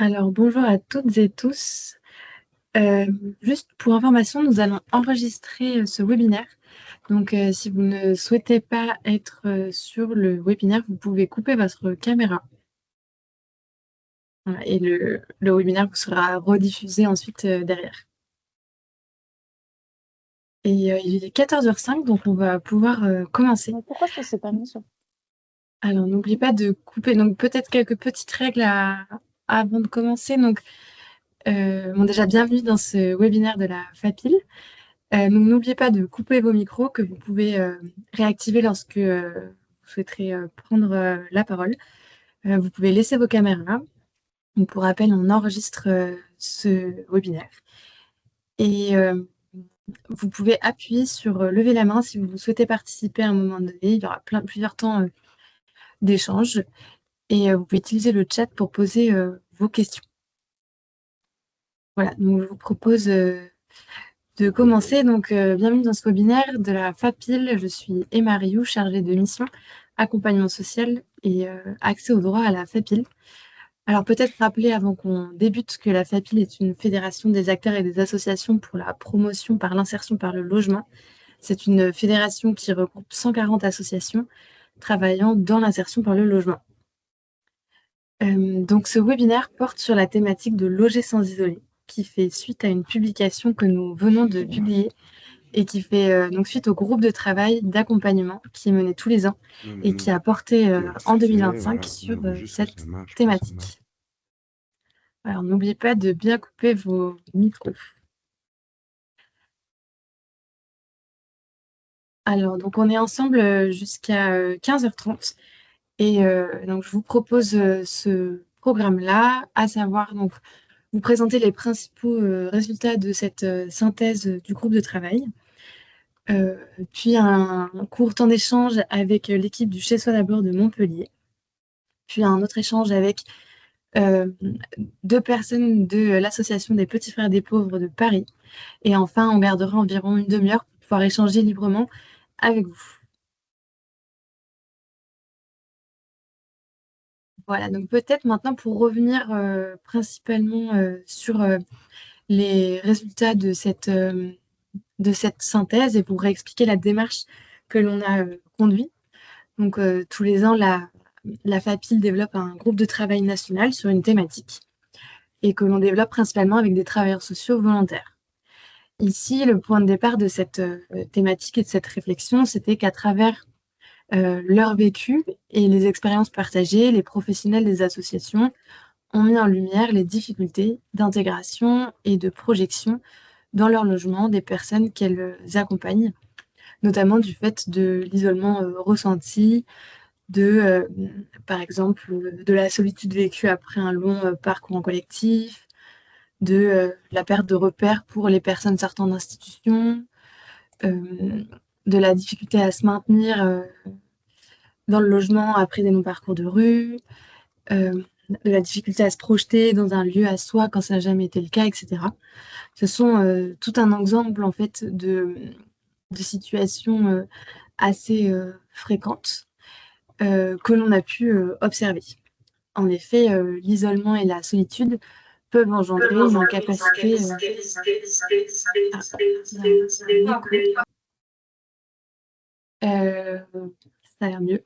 Alors, bonjour à toutes et tous. Euh, Juste pour information, nous allons enregistrer ce webinaire. Donc, si vous ne souhaitez pas être sur le webinaire, vous pouvez couper votre caméra. Voilà, et le webinaire vous sera rediffusé ensuite derrière. Et il est 14h05, donc on va pouvoir commencer. Mais pourquoi ça s'est pas mis sur... Alors, n'oubliez pas de couper. Donc, peut-être quelques petites règles avant de commencer. Donc, bon, déjà, bienvenue dans ce webinaire de la FAPIL. Donc, n'oubliez pas de couper vos micros que vous pouvez réactiver lorsque vous souhaiterez prendre la parole. Vous pouvez laisser vos caméras. Donc, pour rappel, on enregistre ce webinaire. Et vous pouvez appuyer sur lever la main si vous souhaitez participer à un moment donné. Il y aura plusieurs temps d'échange. Et vous pouvez utiliser le chat pour poser vos questions. Voilà, donc je vous propose de commencer. Donc, bienvenue dans ce webinaire de la FAPIL. Je suis Emma Rioux, chargée de mission accompagnement social et accès au droit à la FAPIL. Alors, peut-être rappeler avant qu'on débute que la FAPIL est une fédération des acteurs et des associations pour la promotion par l'insertion par le logement. C'est une fédération qui regroupe 140 associations travaillant dans l'insertion par le logement. Donc, ce webinaire porte sur la thématique de loger sans isoler, qui fait suite à une publication que nous venons de publier et qui fait donc suite au groupe de travail d'accompagnement qui est mené tous les ans et qui a porté en 2025 sur cette thématique. Alors, n'oubliez pas de bien couper vos micros. Alors, donc on est ensemble jusqu'à 15h30 et donc je vous propose ce programme-là, à savoir donc vous présenter les principaux résultats de cette synthèse du groupe de travail. Puis un court temps d'échange avec l'équipe du Chez Soi d'abord de Montpellier, puis un autre échange avec euh, deux personnes de l'Association des Petits Frères des Pauvres de Paris, et enfin on gardera environ une demi-heure pour pouvoir échanger librement avec vous. Voilà, donc peut-être maintenant pour revenir principalement sur les résultats de cette synthèse et pour réexpliquer la démarche que l'on a conduite. Donc, tous les ans, la FAPIL développe un groupe de travail national sur une thématique et que l'on développe principalement avec des travailleurs sociaux volontaires. Ici, le point de départ de cette thématique et de cette réflexion, c'était qu'à travers leur vécu et les expériences partagées, les professionnels des associations ont mis en lumière les difficultés d'intégration et de projection dans leur logement des personnes qu'elles accompagnent, notamment du fait de l'isolement ressenti, de, par exemple, de la solitude vécue après un long parcours en collectif, de la perte de repères pour les personnes sortant d'institutions, euh, de la difficulté à se maintenir dans le logement après des longs parcours de rue, de la difficulté à se projeter dans un lieu à soi quand ça n'a jamais été le cas, etc. Ce sont tout un ensemble en fait de situations assez fréquentes que l'on a pu observer. En effet, l'isolement et la solitude peuvent engendrer une incapacité. Euh, ça a l'air mieux.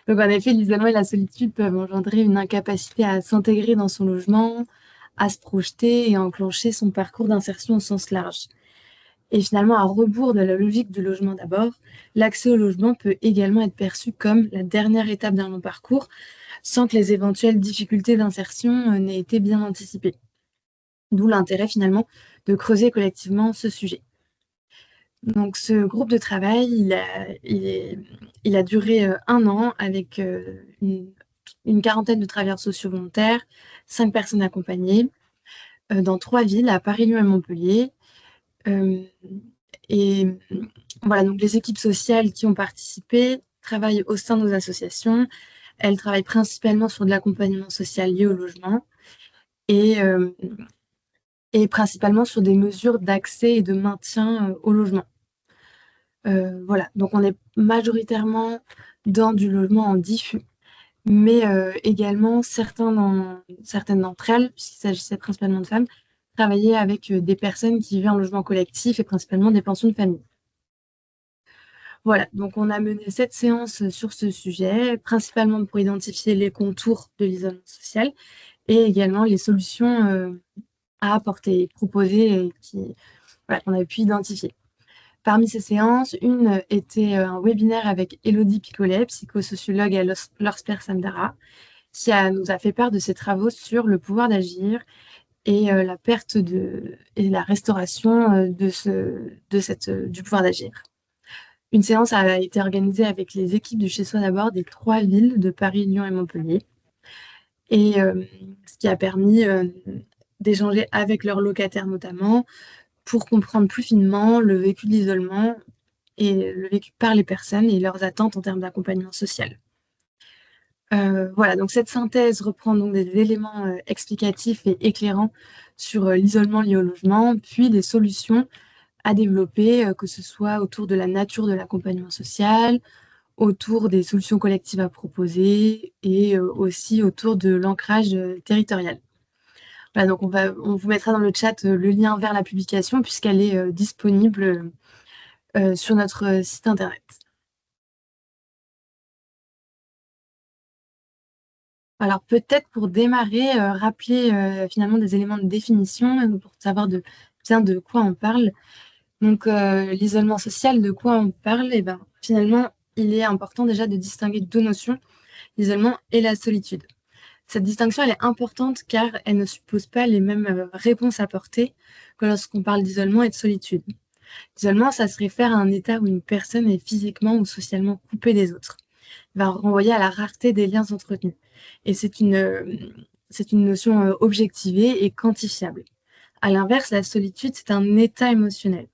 Donc, en effet, l'isolement et la solitude peuvent engendrer une incapacité à s'intégrer dans son logement, à se projeter et à enclencher son parcours d'insertion au sens large. Et finalement, à rebours de la logique du logement d'abord, l'accès au logement peut également être perçu comme la dernière étape d'un long parcours, sans que les éventuelles difficultés d'insertion n'aient été bien anticipées. D'où l'intérêt finalement de creuser collectivement ce sujet. Donc ce groupe de travail, il a duré un an avec une quarantaine de travailleurs sociaux volontaires, 5 personnes accompagnées, dans 3 villes, à Paris, Lyon et Montpellier. Euh, et voilà, donc les équipes sociales qui ont participé travaillent au sein de nos associations. Elles travaillent principalement sur de l'accompagnement social lié au logement et, euh, et principalement sur des mesures d'accès et de maintien au logement. Voilà, donc on est majoritairement dans du logement en diffus, mais également certaines d'entre elles, puisqu'il s'agissait principalement de femmes, travaillaient avec des personnes qui vivaient en logement collectif et principalement des pensions de famille. Voilà, donc on a mené cette séance sur ce sujet, principalement pour identifier les contours de l'isolement social et également les solutions à apporter, proposer et voilà, qu'on avait pu identifier. Parmi ces séances, une était un webinaire avec Elodie Picolet, psychosociologue à l'Orsper Samdara, nous a fait part de ses travaux sur le pouvoir d'agir et la perte et la restauration du pouvoir d'agir. Une séance a été organisée avec les équipes du Chez Soi d'abord des 3 villes de Paris, Lyon et Montpellier, et ce qui a permis d'échanger avec leurs locataires notamment pour comprendre plus finement le vécu de l'isolement et le vécu par les personnes et leurs attentes en termes d'accompagnement social. Voilà, donc cette synthèse reprend donc des éléments explicatifs et éclairants sur l'isolement lié au logement, puis des solutions à développer, que ce soit autour de la nature de l'accompagnement social, autour des solutions collectives à proposer et aussi autour de l'ancrage territorial. Voilà, donc on vous mettra dans le chat le lien vers la publication puisqu'elle est disponible sur notre site internet. Alors peut-être pour démarrer, rappeler finalement des éléments de définition pour savoir bien de quoi on parle. Donc l'isolement social, de quoi on parle? Eh ben, finalement, il est important déjà de distinguer deux notions, l'isolement et la solitude. Cette distinction, elle est importante car elle ne suppose pas les mêmes réponses à apporter que lorsqu'on parle d'isolement et de solitude. L'isolement, ça se réfère à un état où une personne est physiquement ou socialement coupée des autres. Il va renvoyer à la rareté des liens entretenus. Et c'est une notion objectivée et quantifiable. À l'inverse, la solitude, c'est un état émotionnel.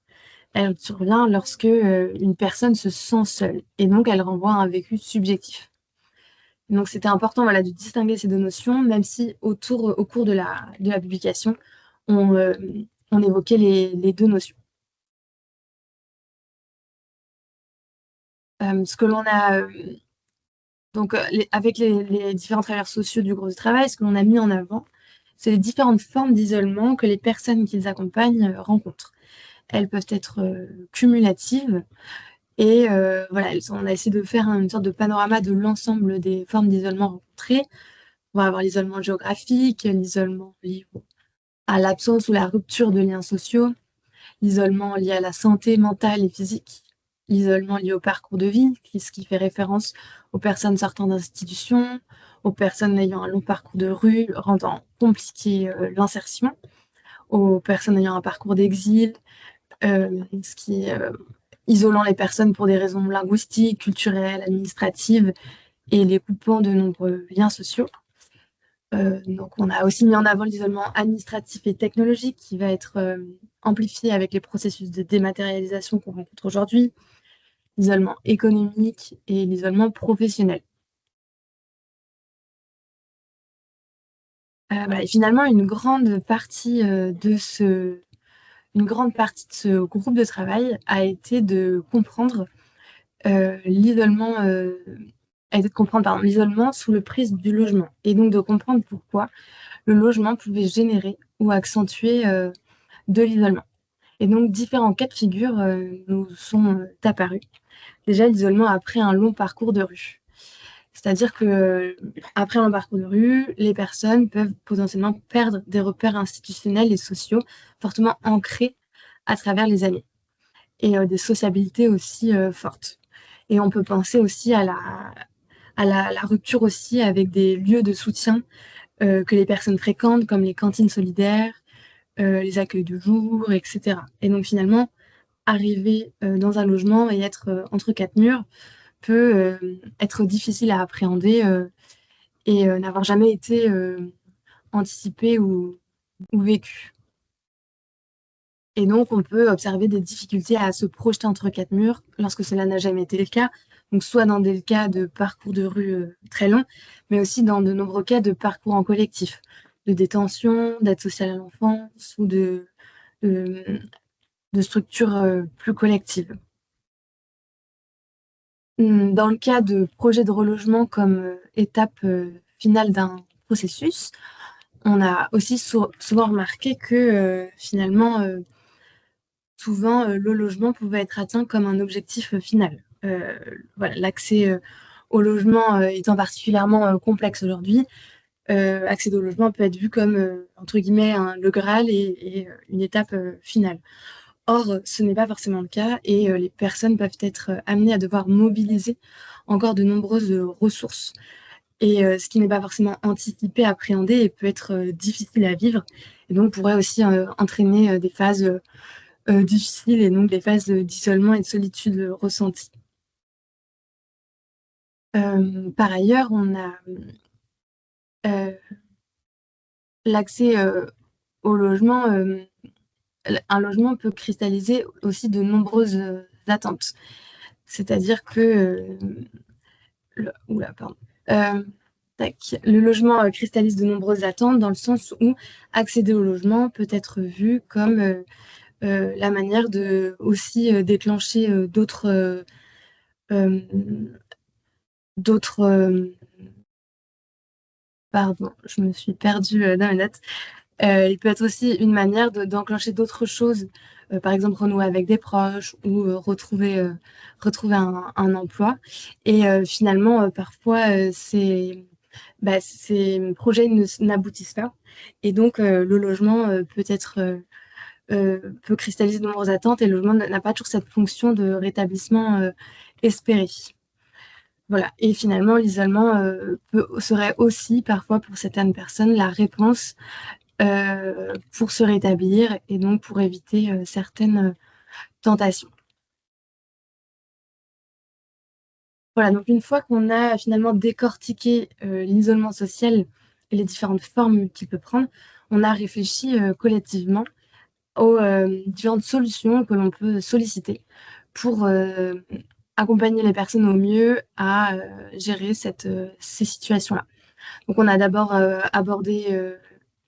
Elle survient lorsque une personne se sent seule et donc elle renvoie à un vécu subjectif. Donc c'était important voilà, de distinguer ces deux notions, même si au cours de la publication, on, euh, on évoquait les deux notions. Ce que l'on a, donc avec les différents travailleurs sociaux du groupe de travail, ce que l'on a mis en avant, c'est les différentes formes d'isolement que les personnes qu'ils accompagnent rencontrent. Elles peuvent être cumulatives et voilà, on a essayé de faire une sorte de panorama de l'ensemble des formes d'isolement rencontrées. On va avoir l'isolement géographique, l'isolement lié à l'absence ou la rupture de liens sociaux, l'isolement lié à la santé mentale et physique, l'isolement lié au parcours de vie, ce qui fait référence aux personnes sortant d'institutions, aux personnes ayant un long parcours de rue, rendant compliqué l'insertion, aux personnes ayant un parcours d'exil, ce qui isolant les personnes pour des raisons linguistiques, culturelles, administratives et les coupant de nombreux liens sociaux. Donc, on a aussi mis en avant l'isolement administratif et technologique qui va être amplifié avec les processus de dématérialisation qu'on rencontre aujourd'hui, l'isolement économique et l'isolement professionnel. Voilà, et finalement, une grande partie de ce groupe de travail a été de comprendre l'isolement pardon, l'isolement sous le prisme du logement et donc de comprendre pourquoi le logement pouvait générer ou accentuer de l'isolement. Et donc, différents cas de figure nous sont apparus. Déjà, l'isolement après un long parcours de rue. C'est-à-dire que après un long parcours de rue, les personnes peuvent potentiellement perdre des repères institutionnels et sociaux fortement ancrés à travers les années et des sociabilités aussi fortes. Et on peut penser aussi la rupture aussi avec des lieux de soutien que les personnes fréquentent, comme les cantines solidaires, les accueils de jour, etc. Et donc finalement, arriver dans un logement et être entre quatre murs peut être difficile à appréhender et n'avoir jamais été anticipé ou vécu. Et donc, on peut observer des difficultés à se projeter entre quatre murs lorsque cela n'a jamais été le cas. Donc, soit dans des cas de parcours de rue très longs, mais aussi dans de nombreux cas de parcours en collectif, de détention, d'aide sociale à l'enfance ou de structures plus collectives. Dans le cas de projets de relogement comme étape finale d'un processus, on a aussi souvent remarqué que finalement, souvent, le logement pouvait être atteint comme un objectif final. Voilà, l'accès au logement étant particulièrement complexe aujourd'hui, accéder au logement peut être vu comme, entre guillemets, le Graal et une étape finale. Or, ce n'est pas forcément le cas et les personnes peuvent être amenées à devoir mobiliser encore de nombreuses ressources. Et ce qui n'est pas forcément anticipé, appréhendé et peut être difficile à vivre. Et donc pourrait aussi entraîner des phases difficiles et donc des phases d'isolement et de solitude ressenties. Par ailleurs, on a l'accès au logement. Un logement peut cristalliser aussi de nombreuses attentes. C'est-à-dire que oula, pardon. Euh, Le logement cristallise de nombreuses attentes dans le sens où accéder au logement peut être vu comme la manière de aussi déclencher euh, d'autres pardon, je me suis perdue dans mes notes. Il peut être aussi une manière d'enclencher d'autres choses, par exemple renouer avec des proches ou retrouver un emploi. Et finalement, parfois, ces projets n'aboutissent pas. Et donc, le logement peut cristalliser de nombreuses attentes et le logement n'a pas toujours cette fonction de rétablissement espéré. Voilà. Et finalement, l'isolement serait aussi parfois pour certaines personnes la réponse pour se rétablir et donc pour éviter certaines tentations. Voilà, donc une fois qu'on a finalement décortiqué l'isolement social et les différentes formes qu'il peut prendre, on a réfléchi collectivement aux différentes solutions que l'on peut solliciter pour accompagner les personnes au mieux à gérer ces situations-là. Donc on a d'abord abordé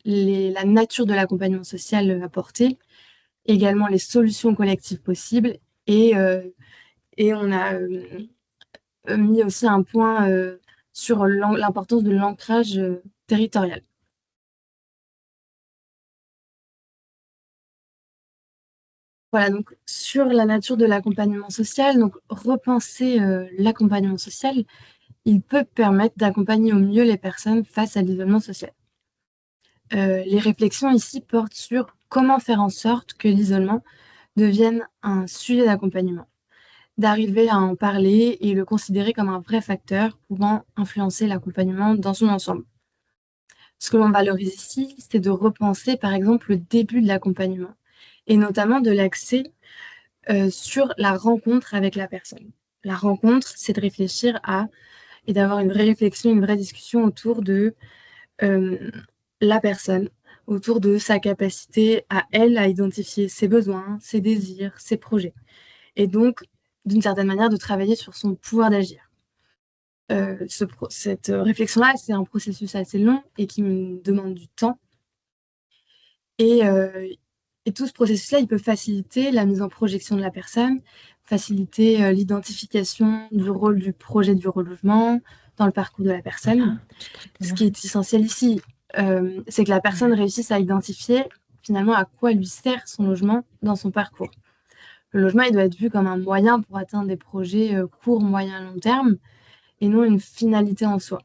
la nature de l'accompagnement social apporté, également les solutions collectives possibles et on a mis aussi un point sur l'importance de l'ancrage territorial. Voilà, donc sur la nature de l'accompagnement social, donc repenser l'accompagnement social, il peut permettre d'accompagner au mieux les personnes face à l'isolement social. Les réflexions ici portent sur comment faire en sorte que l'isolement devienne un sujet d'accompagnement, d'arriver à en parler et le considérer comme un vrai facteur pouvant influencer l'accompagnement dans son ensemble. Ce que l'on valorise ici, c'est de repenser par exemple le début de l'accompagnement et notamment de l'accès sur la rencontre avec la personne. La rencontre, c'est de réfléchir à et d'avoir une vraie réflexion, une vraie discussion autour de euh, la personne, autour de sa capacité à elle à identifier ses besoins, ses désirs, ses projets. Et donc, d'une certaine manière, de travailler sur son pouvoir d'agir. Cette réflexion-là, c'est un processus assez long et qui me demande du temps. Et, euh, et tout ce processus-là, il peut faciliter la mise en projection de la personne, faciliter l'identification du rôle du projet du relogement dans le parcours de la personne. Ce qui est essentiel ici, c'est que la personne réussisse à identifier finalement à quoi lui sert son logement dans son parcours. Le logement, il doit être vu comme un moyen pour atteindre des projets court, moyen, long terme, et non une finalité en soi.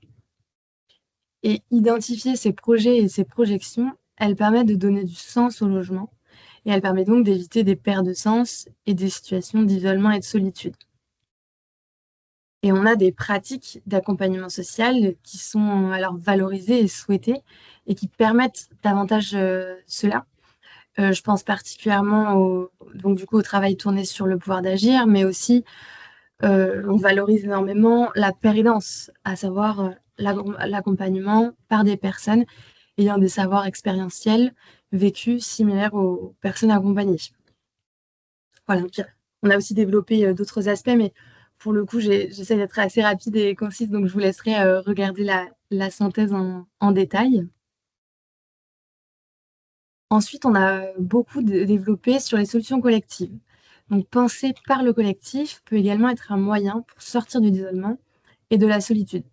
Et identifier ces projets et ces projections, elles permettent de donner du sens au logement, et elles permettent donc d'éviter des pertes de sens et des situations d'isolement et de solitude. Et on a des pratiques d'accompagnement social qui sont alors valorisées et souhaitées et qui permettent davantage cela. Je pense particulièrement donc du coup, au travail tourné sur le pouvoir d'agir, mais aussi on valorise énormément la péridance, à savoir l'accompagnement par des personnes ayant des savoirs expérientiels vécus similaires aux personnes accompagnées. Voilà, donc, on a aussi développé d'autres aspects, mais pour le coup, j'essaie d'être assez rapide et concise, donc je vous laisserai regarder la synthèse en détail. Ensuite, on a beaucoup développé sur les solutions collectives. Donc, penser par le collectif peut également être un moyen pour sortir de l'isolement et de la solitude.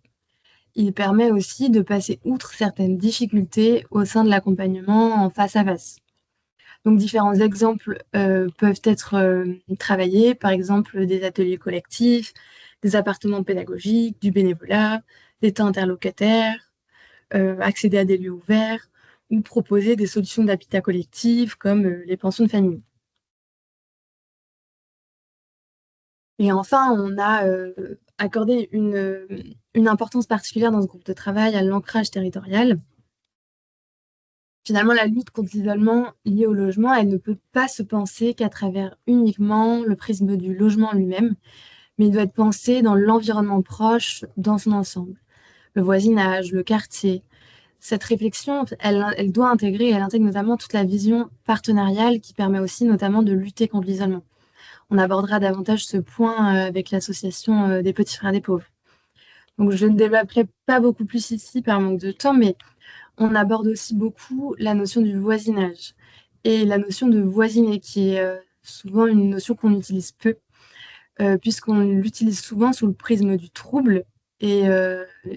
Il permet aussi de passer outre certaines difficultés au sein de l'accompagnement en face à face. Donc différents exemples peuvent être travaillés, par exemple des ateliers collectifs, des appartements pédagogiques, du bénévolat, des temps interlocataires, accéder à des lieux ouverts ou proposer des solutions d'habitat collectif comme les pensions de famille. Et enfin, on a accordé une importance particulière dans ce groupe de travail à l'ancrage territorial. Finalement, la lutte contre l'isolement lié au logement, elle ne peut pas se penser qu'à travers uniquement le prisme du logement lui-même, mais il doit être pensé dans l'environnement proche, dans son ensemble. Le voisinage, le quartier. Cette réflexion, elle doit intégrer, elle intègre notamment toute la vision partenariale qui permet aussi notamment de lutter contre l'isolement. On abordera davantage ce point avec l'association des Petits Frères des Pauvres. Donc je ne développerai pas beaucoup plus ici par manque de temps, mais on aborde aussi beaucoup la notion du voisinage et la notion de voisiner, qui est souvent une notion qu'on utilise peu, puisqu'on l'utilise souvent sous le prisme du trouble et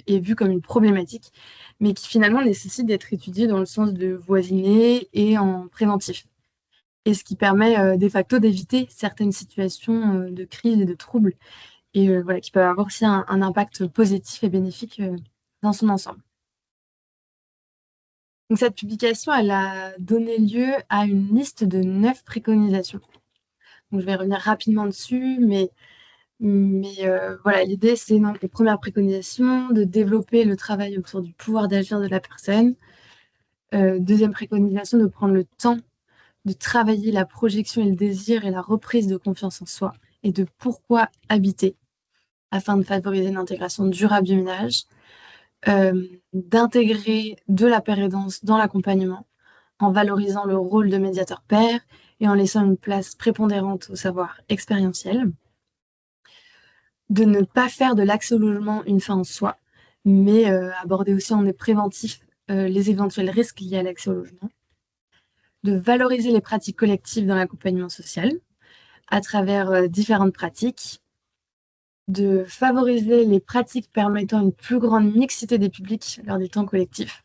vu comme une problématique, mais qui finalement nécessite d'être étudiée dans le sens de voisiner et en préventif. Et ce qui permet de facto d'éviter certaines situations de crise et de trouble, et voilà, qui peuvent avoir aussi un impact positif et bénéfique dans son ensemble. Donc, cette publication, elle a donné lieu à une liste de 9 préconisations. Donc, je vais revenir rapidement dessus, mais voilà, l'idée, c'est donc les premières préconisations, de développer le travail autour du pouvoir d'agir de la personne. Deuxième préconisation, de prendre le temps de travailler la projection et le désir et la reprise de confiance en soi et de pourquoi habiter afin de favoriser une intégration durable du ménage. D'intégrer de la pérédance dans l'accompagnement en valorisant le rôle de médiateur pair et en laissant une place prépondérante au savoir expérientiel. De ne pas faire de l'accès au logement une fin en soi, mais aborder aussi en préventif les éventuels risques liés à l'accès au logement. De valoriser les pratiques collectives dans l'accompagnement social à travers différentes pratiques. De favoriser les pratiques permettant une plus grande mixité des publics lors des temps collectifs.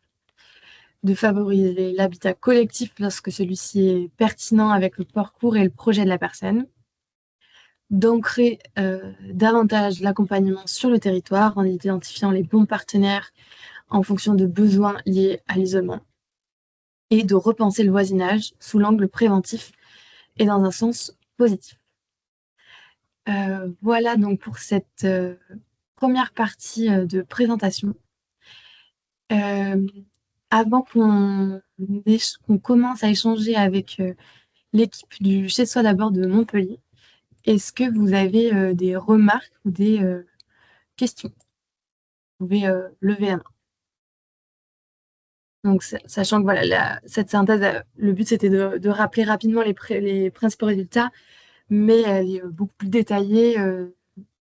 De favoriser l'habitat collectif lorsque celui-ci est pertinent avec le parcours et le projet de la personne, d'ancrer davantage l'accompagnement sur le territoire en identifiant les bons partenaires en fonction de besoins liés à l'isolement, et de repenser le voisinage sous l'angle préventif et dans un sens positif. Voilà donc pour cette première partie de présentation. Avant qu'on commence à échanger avec l'équipe du Chez Soi d'abord de Montpellier, est-ce que vous avez des remarques ou des questions? Vous pouvez lever la main. Donc, sachant que voilà, cette synthèse, le but c'était de rappeler rapidement les principaux résultats, mais elle est beaucoup plus détaillée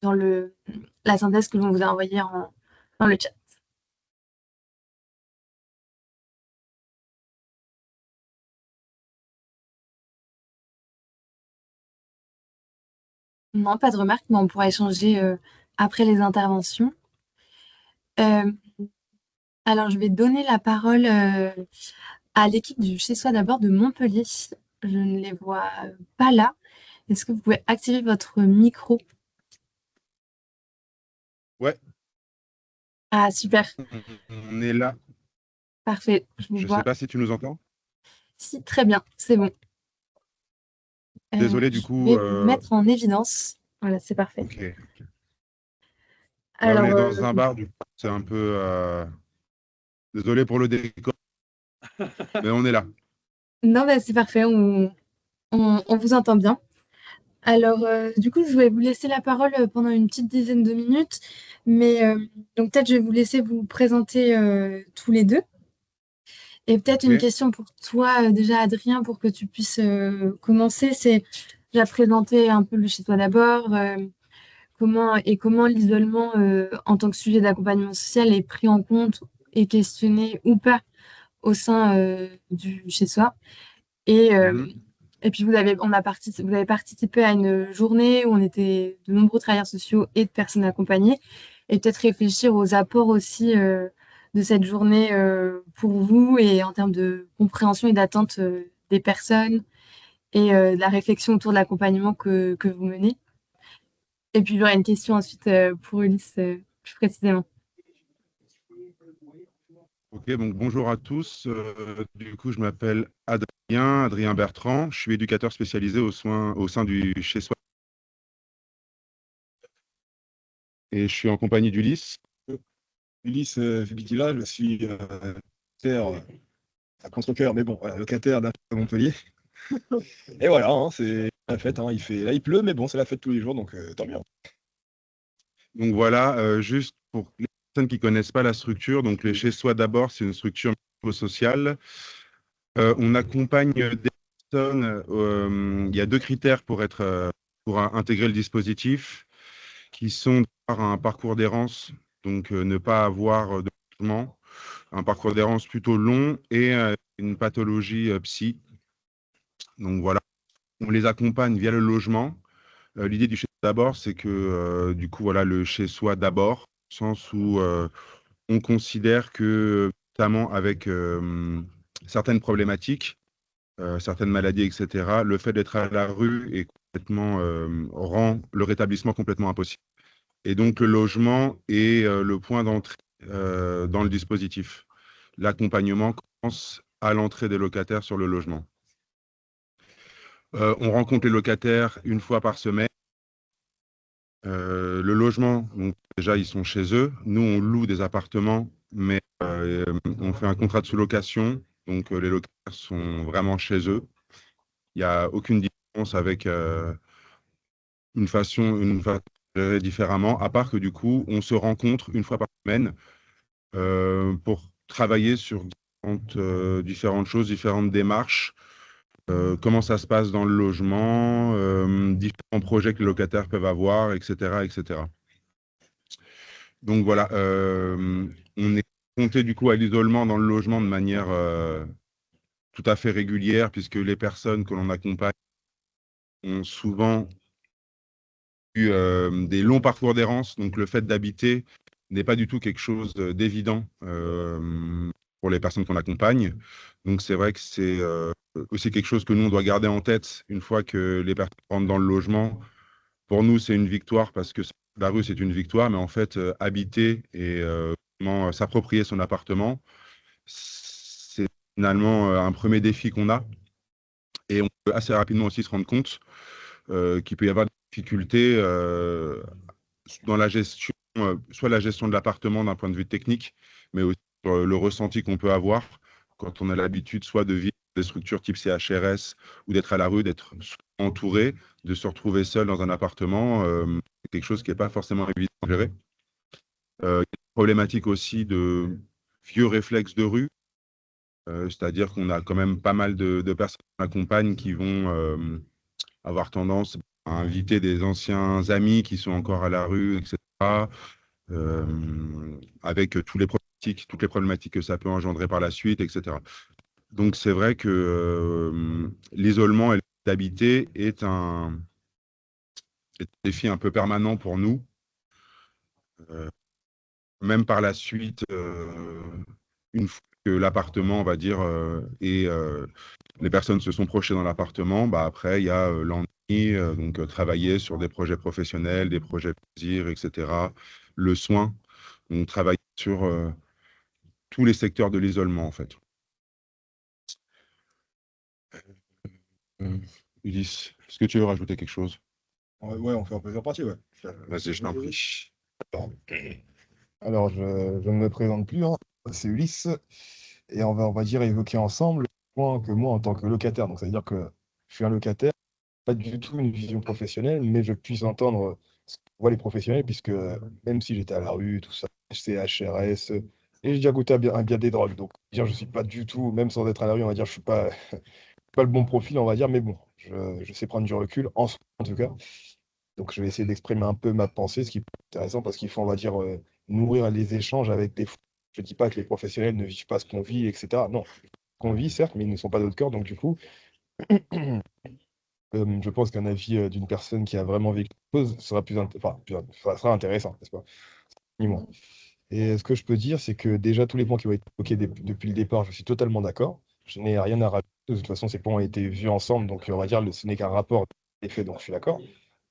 dans la synthèse que l'on vous a envoyée dans le chat. Non, pas de remarques, mais on pourra échanger après les interventions. Euh, alors, je vais donner la parole à l'équipe du Chez Soi d'abord de Montpellier. Je ne les vois pas là. Est-ce que vous pouvez activer votre micro? Ouais. Ah, super. On est là. Parfait. Je vous Je vois. sais pas si tu nous entends. Si, très bien. C'est bon. Désolé, du Je coup. vais vous mettre en évidence. Voilà, c'est parfait. Ok. Ouais, on Alors, est dans un bar, du coup. C'est un peu. Désolé pour le décor, mais on est là. non, bah, c'est parfait. On vous entend bien. Alors, du coup, je vais vous laisser la parole pendant une petite dizaine de minutes. Mais donc, peut-être, je vais vous laisser vous présenter tous les deux. Et peut-être une Ok. question pour toi, déjà, Adrien, pour que tu puisses commencer. C'est déjà présenter un peu le chez toi d'abord. Comment l'isolement en tant que sujet d'accompagnement social est pris en compte et questionné ou pas au sein du chez soi. Et Mhm. Et puis vous avez participé à une journée où on était de nombreux travailleurs sociaux et de personnes accompagnées, et peut-être réfléchir aux apports aussi de cette journée pour vous et en termes de compréhension et d'attente des personnes et de la réflexion autour de l'accompagnement que vous menez. Et puis j'aurais une question ensuite pour Ulysse plus précisément. Ok, donc bonjour à tous. Du coup, je m'appelle Adrien Bertrand. Je suis éducateur spécialisé aux soins au sein du chez soi et je suis en compagnie d'Ulysse. Ulysse Fibitila, je suis locataire à Contrecoeur, mais bon, voilà, locataire d'un à Montpellier. Et voilà, hein, c'est la fête. Hein, là, il pleut, mais bon, c'est la fête tous les jours, donc tant bien. Donc voilà, juste pour les personnes qui connaissent pas la structure, donc les chez soi d'abord, c'est une structure sociale. On accompagne des personnes. Il y a deux critères pour intégrer le dispositif, qui sont d'avoir un parcours d'errance, donc ne pas avoir de logement, un parcours d'errance plutôt long et une pathologie psy. Donc voilà, on les accompagne via le logement. L'idée du chez soi d'abord, c'est que du coup, voilà, le chez soi d'abord, au sens où on considère que, notamment avec certaines problématiques, certaines maladies, etc., le fait d'être à la rue rend le rétablissement complètement impossible. Et donc, le logement est le point d'entrée dans le dispositif. L'accompagnement commence à l'entrée des locataires sur le logement. On rencontre les locataires une fois par semaine. Le logement, donc déjà, ils sont chez eux. Nous, on loue des appartements, mais on fait un contrat de sous-location. Donc, les locataires sont vraiment chez eux. Il n'y a aucune différence avec une façon de gérer différemment, à part que du coup, on se rencontre une fois par semaine pour travailler sur différentes choses, différentes démarches, comment ça se passe dans le logement, différents projets que les locataires peuvent avoir, etc., etc. Donc voilà, on est confronté du coup à l'isolement dans le logement de manière tout à fait régulière, puisque les personnes que l'on accompagne ont souvent eu des longs parcours d'errance. Donc le fait d'habiter n'est pas du tout quelque chose d'évident pour les personnes qu'on accompagne. Donc c'est vrai que c'est aussi quelque chose que nous, on doit garder en tête une fois que les personnes rentrent dans le logement. Pour nous, c'est une victoire parce que la rue, c'est une victoire, mais en fait, habiter et comment s'approprier son appartement, c'est finalement un premier défi qu'on a. Et on peut assez rapidement aussi se rendre compte qu'il peut y avoir des difficultés dans la gestion, soit la gestion de l'appartement d'un point de vue technique, mais aussi le ressenti qu'on peut avoir quand on a l'habitude soit de vivre des structures type CHRS ou d'être à la rue, d'être entouré, de se retrouver seul dans un appartement, c'est quelque chose qui n'est pas forcément évident à gérer. Il y a une problématique aussi de vieux réflexes de rue, c'est-à-dire qu'on a quand même pas mal de personnes qu'on accompagne qui vont avoir tendance à inviter des anciens amis qui sont encore à la rue, etc., avec toutes les problématiques que ça peut engendrer par la suite, etc. Donc c'est vrai que l'isolement et d'habiter est un défi un peu permanent pour nous. Même par la suite, une fois que l'appartement, on va dire, et les personnes se sont projetées dans l'appartement, bah, après, il y a l'ennui, donc travailler sur des projets professionnels, des projets plaisir, etc. Le soin, on travaille sur tous les secteurs de l'isolement, en fait. Euh, Ulysse, est-ce que tu veux rajouter quelque chose? Ouais, on fait un peu faire partie, ouais. Vas-y, je t'en prie. Alors, je ne me présente plus, hein. C'est Ulysse, et on va dire évoquer ensemble le point que moi, en tant que locataire, donc ça veut dire que je suis un locataire, pas du tout une vision professionnelle, mais je puisse entendre ce que voient les professionnels, puisque même si j'étais à la rue, tout ça, CHRS, et j'ai déjà goûté à bien des drogues, donc dire je suis pas du tout, même sans être à la rue, on va dire je suis pas le bon profil, on va dire, mais bon, je sais prendre du recul, en tout cas. Donc je vais essayer d'exprimer un peu ma pensée, ce qui est intéressant parce qu'il faut, on va dire, nourrir les échanges avec des fous. Je ne dis pas que les professionnels ne vivent pas ce qu'on vit, etc. Non, qu'on vit, certes, mais ils ne sont pas de notre cœur. Donc du coup, Je pense qu'un avis d'une personne qui a vraiment vécu quelque chose sera ça sera intéressant, n'est-ce pas? Dis-moi. Et ce que je peux dire, c'est que déjà, tous les points qui ont été évoqués depuis le départ, je suis totalement d'accord. Je n'ai rien à rajouter. De toute façon, ces points ont été vus ensemble, donc on va dire ce n'est qu'un rapport des faits, donc je suis d'accord.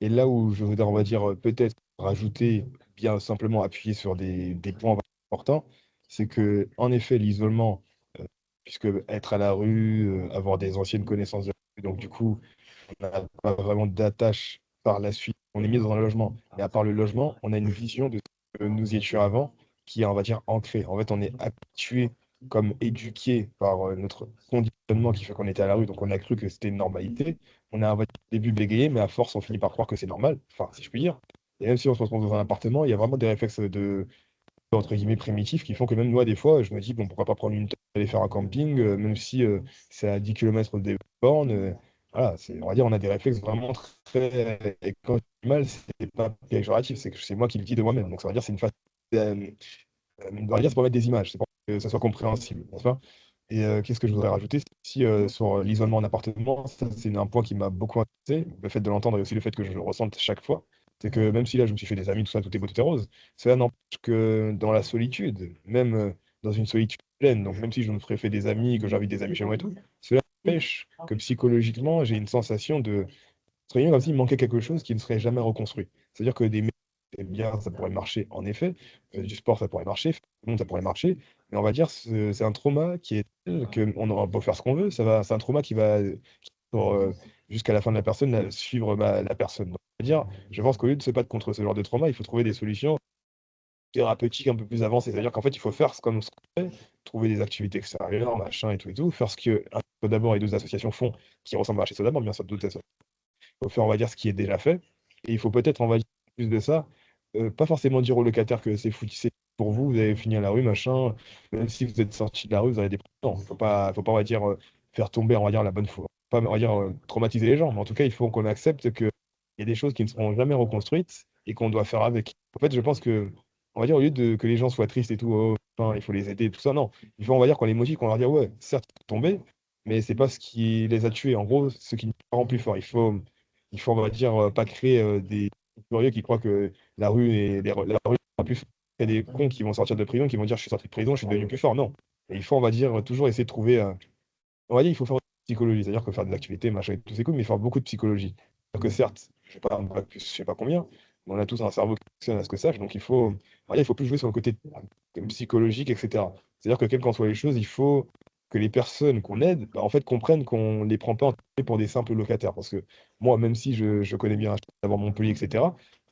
Et là où je voudrais, on va dire, peut-être rajouter, bien simplement appuyer sur des points importants, c'est que, en effet, l'isolement, euh, puisque être à la rue, avoir des anciennes connaissances de la rue, donc du coup, on n'a pas vraiment d'attache par la suite. On est mis dans un logement. Et à part le logement, on a une vision de ce que nous y étions avant qui est, on va dire, ancrée. En fait, on est habitué, comme éduqué par notre conditionnement qui fait qu'on était à la rue, donc on a cru que c'était une normalité. On a, on va dire, au début bégayé, mais à force, on finit par croire que c'est normal, enfin, si je puis dire. Et même si on se retrouve dans un appartement, il y a vraiment des réflexes entre guillemets primitifs qui font que même moi, des fois, je me dis, bon, pourquoi pas prendre une tonne et aller faire un camping, même si c'est à 10 kilomètres des bornes. Voilà, on va dire, on a des réflexes vraiment très. Et quand je dis mal, c'est pas péjoratif, c'est que c'est moi qui le dis de moi-même. Donc ça veut dire c'est une façon. On va dire, c'est pour mettre des images, c'est pour que ça soit compréhensible, n'est-ce pas? Et qu'est-ce que je voudrais rajouter? C'est aussi sur l'isolement en appartement, ça c'est un point qui m'a beaucoup intéressé, le fait de l'entendre et aussi le fait que je le ressente chaque fois. C'est que même si là je me suis fait des amis, tout ça, tout est beau, tout est rose, cela n'empêche que dans la solitude, même dans une solitude pleine, donc même si je me ferais fait des amis, que j'invite des amis chez moi et tout, cela empêche que psychologiquement j'ai une sensation de, c'est rien comme s'il manquait quelque chose qui ne serait jamais reconstruit. C'est-à-dire que des métiers, c'est bien, ça pourrait marcher en effet, du sport, ça pourrait marcher, faire du monde, ça pourrait marcher, mais on va dire c'est un trauma qui est tel qu'on aura beau faire ce qu'on veut, c'est un trauma pour, jusqu'à la fin de la personne, suivre la personne. Donc, on va dire, je pense qu'au lieu de se battre contre ce genre de trauma, il faut trouver des solutions thérapeutiques un peu plus avancées. C'est-à-dire qu'en fait, il faut faire comme ce qu'on fait, trouver des activités extérieures, machin et tout, faire ce que d'abord et deux associations font, qui ressemblent à chez d'abord, bien sûr, d'autres faut faire, on va dire, ce qui est déjà fait. Et il faut peut-être, on va dire, en plus de ça, pas forcément dire aux locataires que c'est foutu, c'est pour vous, vous avez fini à la rue, machin. Même si vous êtes sorti de la rue, vous avez des problèmes. Non, faut pas, on va dire, faire tomber, on va dire, la bonne foi. Pas, on va dire, traumatiser les gens. Mais en tout cas, il faut qu'on accepte qu'il y a des choses qui ne seront jamais reconstruites et qu'on doit faire avec. En fait, je pense que, on va dire, au lieu de que les gens soient tristes et tout, oh, putain, il faut les aider, tout ça, non. Il faut, on va dire, qu'on les motive, qu'on leur dit, ouais, certes, ils sont tombés, mais c'est pas ce qui les a tués. En gros, ce qui nous rend plus fort. Il faut, on va dire, pas créer des curieux qui croient que la rue la rue sera plus forte. Il y a des cons qui vont sortir de prison, qui vont dire je suis sorti de prison, je suis devenu plus fort. Non. Et il faut, on va dire, toujours essayer de trouver. On va dire, il faut faire de la psychologie, c'est-à-dire que faire des activités, machin, et tout c'est cool, mais il faut faire beaucoup de psychologie. C'est-à-dire que certes, je sais pas, un bac plus, je sais pas combien, mais on a tous un cerveau qui fonctionne à ce que sache, donc on va dire, il faut plus jouer sur le côté psychologique, etc. C'est-à-dire que quelles qu'en soient les choses, il faut que les personnes qu'on aide, bah, en fait, comprennent qu'on les prend pas pour des simples locataires. Parce que moi, même si je connais bien d'avoir Montpellier, etc.,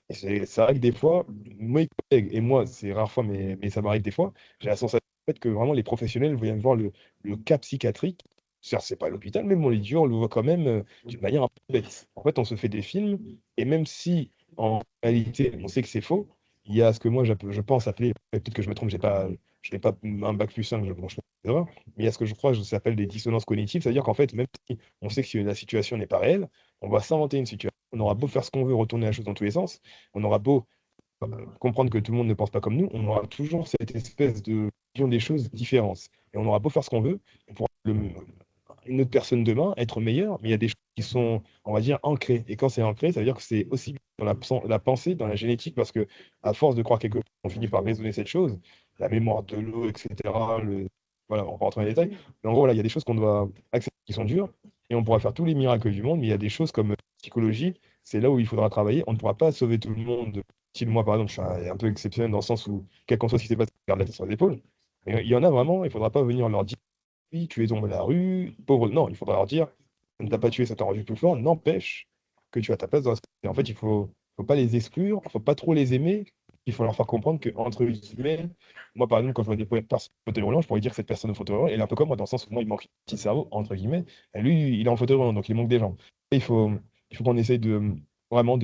et c'est vrai que des fois, mes collègues et moi, c'est rare fois, mais ça m'arrive des fois, j'ai la sensation en fait, que vraiment les professionnels viennent voir le cas psychiatrique. Certes, c'est pas l'hôpital, mais mon idiot, on le voit quand même d'une manière un peu bête. En fait, on se fait des films, et même si en réalité, on sait que c'est faux, il y a ce que moi, je pense appeler, peut-être que je me trompe, je n'ai pas un bac plus 5, bon, je fais des erreurs, mais il y a ce que je crois, ça s'appelle des dissonances cognitives, c'est-à-dire qu'en fait, même si on sait que la situation n'est pas réelle, on va s'inventer une situation, on aura beau faire ce qu'on veut, retourner la chose dans tous les sens, on aura beau comprendre que tout le monde ne pense pas comme nous, on aura toujours cette espèce de vision des choses différentes. Et on aura beau faire ce qu'on veut, on pourra une autre personne demain être meilleure, mais il y a des choses qui sont, on va dire, ancrées. Et quand c'est ancré, ça veut dire que c'est aussi dans la pensée, dans la génétique, parce que à force de croire quelque chose, on finit par raisonner cette chose, la mémoire de l'eau, etc. Voilà, on va rentrer dans les détails. Mais en gros, là, il y a des choses qu'on doit accepter qui sont dures, et on pourra faire tous les miracles du monde, mais il y a des choses comme psychologie, c'est là où il faudra travailler. On ne pourra pas sauver tout le monde. Si moi, par exemple, je suis un peu exceptionnel dans le sens où, quel qu'en soit ce qui s'est passé, je garde la tête sur les épaules. Mais il y en a vraiment, il ne faudra pas venir leur dire oui, tu es tombé à la rue, pauvre. Non, il faudra leur dire, ça ne t'a pas tué, ça t'a rendu plus fort, n'empêche que tu as ta place dans la société. En fait, faut pas les exclure, il faut pas trop les aimer, il faut leur faire comprendre que, entre guillemets, moi, par exemple, quand je vois des personnes en fauteuil roulant, je pourrais dire que cette personne au fauteuil roulant, elle est un peu comme moi, dans le sens où moi, il manque un petit cerveau, entre guillemets, et lui, il est en fauteuil roulant, donc il manque des jambes. Et il faut qu'on essaye vraiment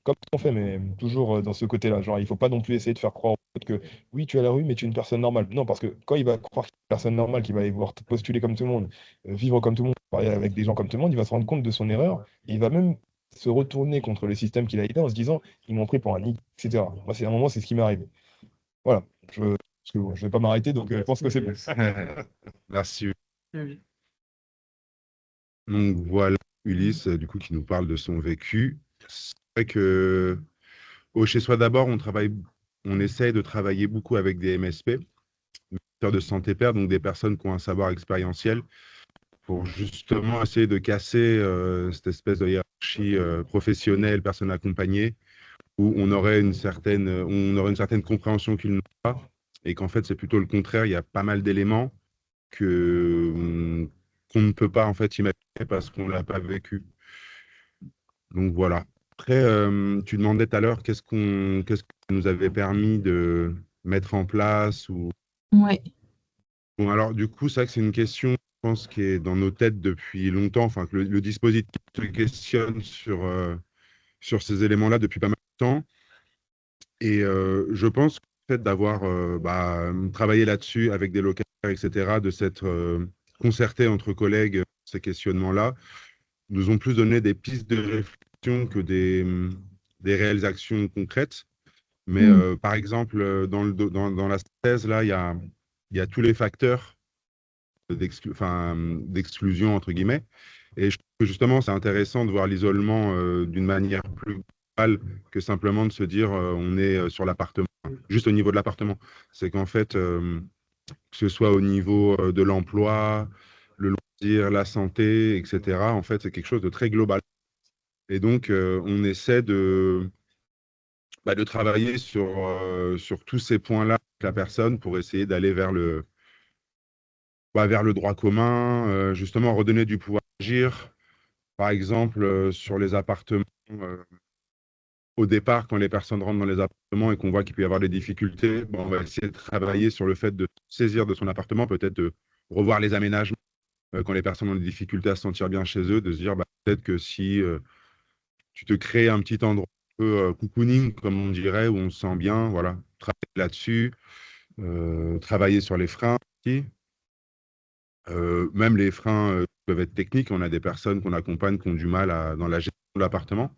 comme on fait, mais toujours dans ce côté-là. Genre, il faut pas non plus essayer de faire croire aux autres que oui, tu es à la rue, mais tu es une personne normale. Non, parce que quand il va croire qu'il est une personne normale, qu'il va aller voir postuler comme tout le monde, vivre comme tout le monde, parler avec des gens comme tout le monde, il va se rendre compte de son erreur, et il va même se retourner contre le système qu'il a aidé en se disant, ils m'ont pris pour un nid, etc. Moi, c'est un moment, c'est ce qui m'est arrivé. Voilà. Parce que bon, je vais pas m'arrêter, donc je pense que c'est bon. Merci. Oui. Donc voilà, Ulysse, du coup, qui nous parle de son vécu. C'est vrai que au Chez Soi d'abord, on essaye de travailler beaucoup avec des MSP, ministère de santé père, donc des personnes qui ont un savoir expérientiel, pour justement essayer de casser cette espèce de hiérarchie professionnelle, personne accompagnée, où on aurait une certaine compréhension qu'ils n'ont pas, et qu'en fait, c'est plutôt le contraire. Il y a pas mal d'éléments qu'on ne peut pas en fait imaginer parce qu'on l'a pas vécu. Donc voilà. Après, tu demandais tout à l'heure qu'est-ce que nous avait permis de mettre en place ou Ouais, bon, alors du coup, c'est vrai que c'est une question, je pense, qui est dans nos têtes depuis longtemps. Enfin, que le dispositif se questionne sur ces éléments-là depuis pas mal de temps. Et je pense que le fait d'avoir travaillé là-dessus avec des locataires, etc., de s'être concerté entre collègues ces questionnements-là, nous ont plus donné des pistes de réflexion que des réelles actions concrètes. Mais mm, par exemple, dans la thèse, là, il y a tous les facteurs d'exclusion, entre guillemets. Et je trouve que justement, c'est intéressant de voir l'isolement d'une manière plus globale que simplement de se dire on est sur l'appartement, juste au niveau de l'appartement. C'est qu'en fait, que ce soit au niveau de l'emploi, le loisir, la santé, etc., en fait, c'est quelque chose de très global. Et donc, on essaie de travailler sur tous ces points-là avec la personne pour essayer d'aller vers le droit commun, justement redonner du pouvoir d'agir. Par exemple, sur les appartements, au départ, quand les personnes rentrent dans les appartements et qu'on voit qu'il peut y avoir des difficultés, bon, on va essayer de travailler sur le fait de saisir de son appartement, peut-être de revoir les aménagements quand les personnes ont des difficultés à se sentir bien chez eux, de se dire peut-être que si tu te crées un petit endroit un peu cocooning, comme on dirait, où on se sent bien, voilà, travailler là-dessus, travailler sur les freins aussi. Même les freins peuvent être techniques. On a des personnes qu'on accompagne qui ont du mal dans la gestion de l'appartement.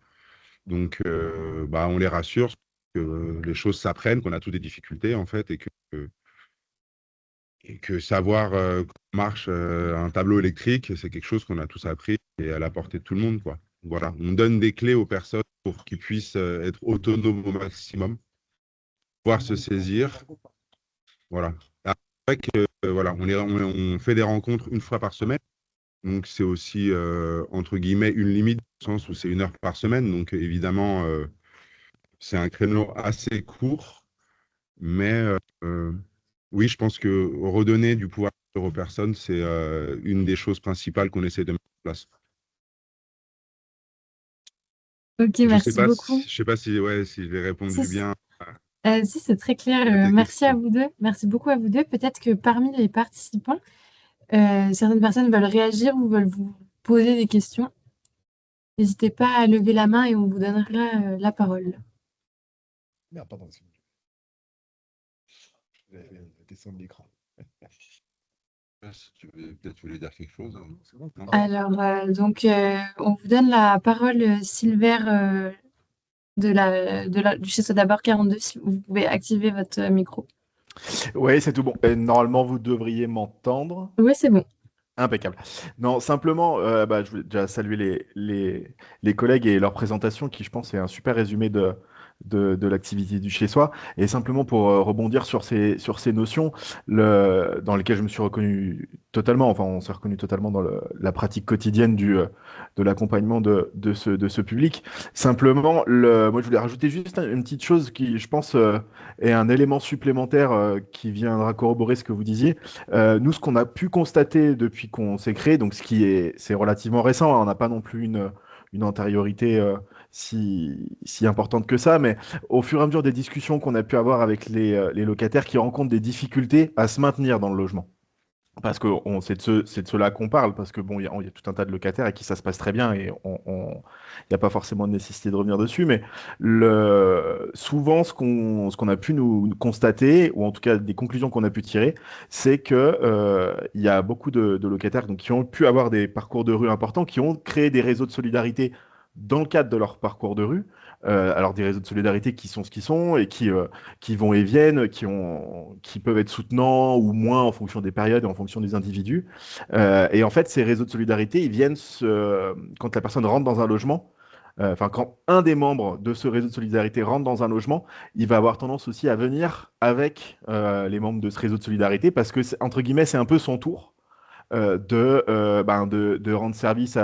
Donc, on les rassure que les choses s'apprennent, qu'on a toutes des difficultés, en fait, et que savoir comment marche un tableau électrique, c'est quelque chose qu'on a tous appris et à la portée de tout le monde, quoi. Voilà, on donne des clés aux personnes pour qu'ils puissent être autonomes au maximum, pouvoir se saisir. Voilà. Après que, voilà, on fait des rencontres une fois par semaine. Donc, c'est aussi, entre guillemets, une limite, dans le sens où c'est 1 heure par semaine. Donc, évidemment, c'est un créneau assez court. Mais oui, je pense que redonner du pouvoir aux personnes, c'est une des choses principales qu'on essaie de mettre en place. ok, merci beaucoup. Je sais pas si, ouais, si j'ai Si, répondu bien si, c'est très clair. à tes Merci à questions. vous deux. Merci beaucoup à vous deux. Peut-être que parmi les participants, certaines personnes veulent réagir ou veulent vous poser des questions. N'hésitez pas à lever la main et on vous donnera la parole. Merde, pardon, excusez-moi. J'avais la question de l'écran. Si tu veux, peut-être tu voulais dire quelque chose. Non, c'est bon. Non. Alors, on vous donne la parole, Silver, du Chez Soi d'abord 42, si vous pouvez activer votre micro. Oui, c'est tout bon. Normalement, vous devriez m'entendre. Oui, c'est bon. Impeccable. Non, simplement, je voulais déjà saluer les collègues et leur présentation qui, je pense, est un super résumé de l'activité du chez-soi. Et simplement pour rebondir sur ces notions dans lesquelles je me suis reconnu totalement, enfin, on s'est reconnu totalement dans la pratique quotidienne de l'accompagnement de ce public. Simplement, moi, je voulais rajouter juste une petite chose qui, je pense, est un élément supplémentaire qui viendra corroborer ce que vous disiez. Nous, ce qu'on a pu constater depuis qu'on s'est créé, donc c'est relativement récent, hein, on n'a pas non plus une antériorité si importante que ça, mais au fur et à mesure des discussions qu'on a pu avoir avec les locataires qui rencontrent des difficultés à se maintenir dans le logement. Parce que c'est de cela qu'on parle, parce que bon, il y a tout un tas de locataires à qui ça se passe très bien et il n'y a pas forcément de nécessité de revenir dessus, mais souvent ce qu'on a pu nous constater, ou en tout cas des conclusions qu'on a pu tirer, c'est que il y a beaucoup de locataires donc, qui ont pu avoir des parcours de rue importants, qui ont créé des réseaux de solidarité dans le cadre de leur parcours de rue. Alors des réseaux de solidarité qui sont ce qu'ils sont et qui vont et viennent, qui peuvent être soutenants ou moins en fonction des périodes et en fonction des individus. Et en fait, ces réseaux de solidarité, ils viennent quand la personne rentre dans un logement. Enfin, quand un des membres de ce réseau de solidarité rentre dans un logement, il va avoir tendance aussi à venir avec les membres de ce réseau de solidarité parce que, entre guillemets, c'est un peu son tour de rendre service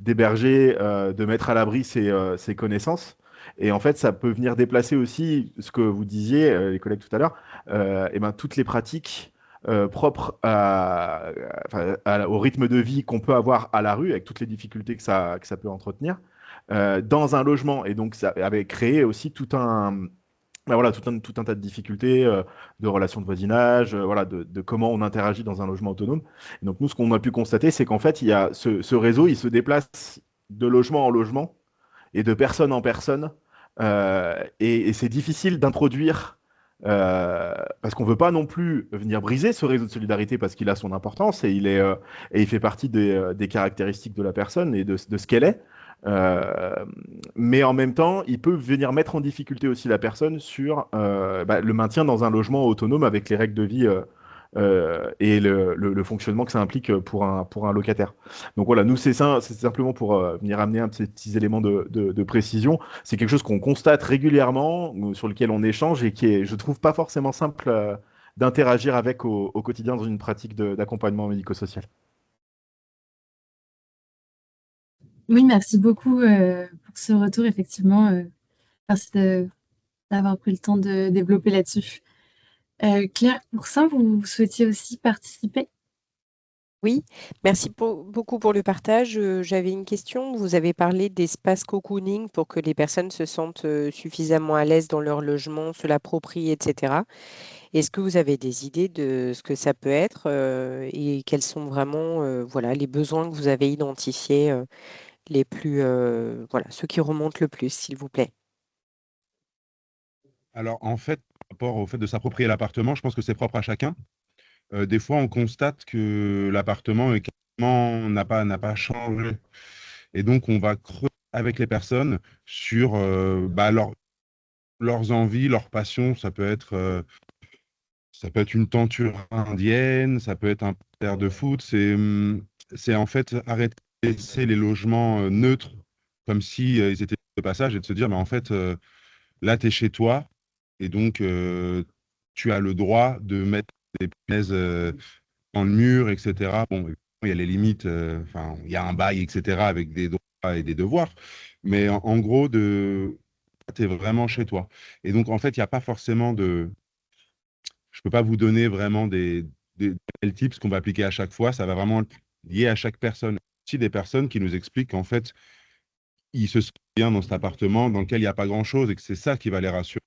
d'héberger, de mettre à l'abri ses connaissances. Et en fait, ça peut venir déplacer aussi ce que vous disiez, les collègues tout à l'heure, toutes les pratiques propres au rythme de vie qu'on peut avoir à la rue, avec toutes les difficultés que ça peut entretenir, dans un logement. Et donc, ça avait créé aussi tout un tas de difficultés, de relations de voisinage, voilà, de comment on interagit dans un logement autonome. Et donc nous, ce qu'on a pu constater, c'est qu'en fait, il y a ce réseau, il se déplace de logement en logement et de personne en personne. Et c'est difficile d'introduire, parce qu'on ne veut pas non plus venir briser ce réseau de solidarité parce qu'il a son importance et il fait partie des caractéristiques de la personne et de ce qu'elle est. Mais en même temps, il peut venir mettre en difficulté aussi la personne sur le maintien dans un logement autonome avec les règles de vie et le fonctionnement que ça implique pour un locataire. Donc voilà, nous, c'est ça, c'est simplement pour venir amener un petits éléments de précision. C'est quelque chose qu'on constate régulièrement, sur lequel on échange et qui est, je trouve, pas forcément simple d'interagir avec au quotidien dans une pratique d'accompagnement médico-social. Oui, merci beaucoup pour ce retour, effectivement. Merci d'avoir pris le temps de développer là-dessus. Claire Coursin, vous souhaitiez aussi participer? Oui, merci beaucoup pour le partage. J'avais une question. Vous avez parlé d'espace cocooning pour que les personnes se sentent suffisamment à l'aise dans leur logement, se l'approprient, etc. Est-ce que vous avez des idées de ce que ça peut être et quels sont vraiment voilà, les besoins que vous avez identifiés les plus, voilà, ceux qui remontent le plus, s'il vous plaît? Alors, en fait, par rapport au fait de s'approprier l'appartement, je pense que c'est propre à chacun. Des fois, on constate que l'appartement n'a pas changé. Et donc, on va creuser avec les personnes sur leurs envies, leurs passions. Ça peut être une tenture indienne, ça peut être un terre de foot. C'est en fait arrêter de laisser les logements neutres comme si ils étaient de passage et de se dire, mais en fait, là, tu es chez toi et donc tu as le droit de mettre des punaises dans le mur, etc. Bon, évidemment, il y a les limites, enfin, il y a un bail, etc., avec des droits et des devoirs, mais en gros, tu es vraiment chez toi. Et donc, en fait, il n'y a pas forcément je ne peux pas vous donner vraiment des tips qu'on va appliquer à chaque fois, ça va vraiment être lié à chaque personne. Aussi des personnes qui nous expliquent qu'en fait, ils se sentent bien dans cet appartement dans lequel il n'y a pas grand-chose et que c'est ça qui va les rassurer.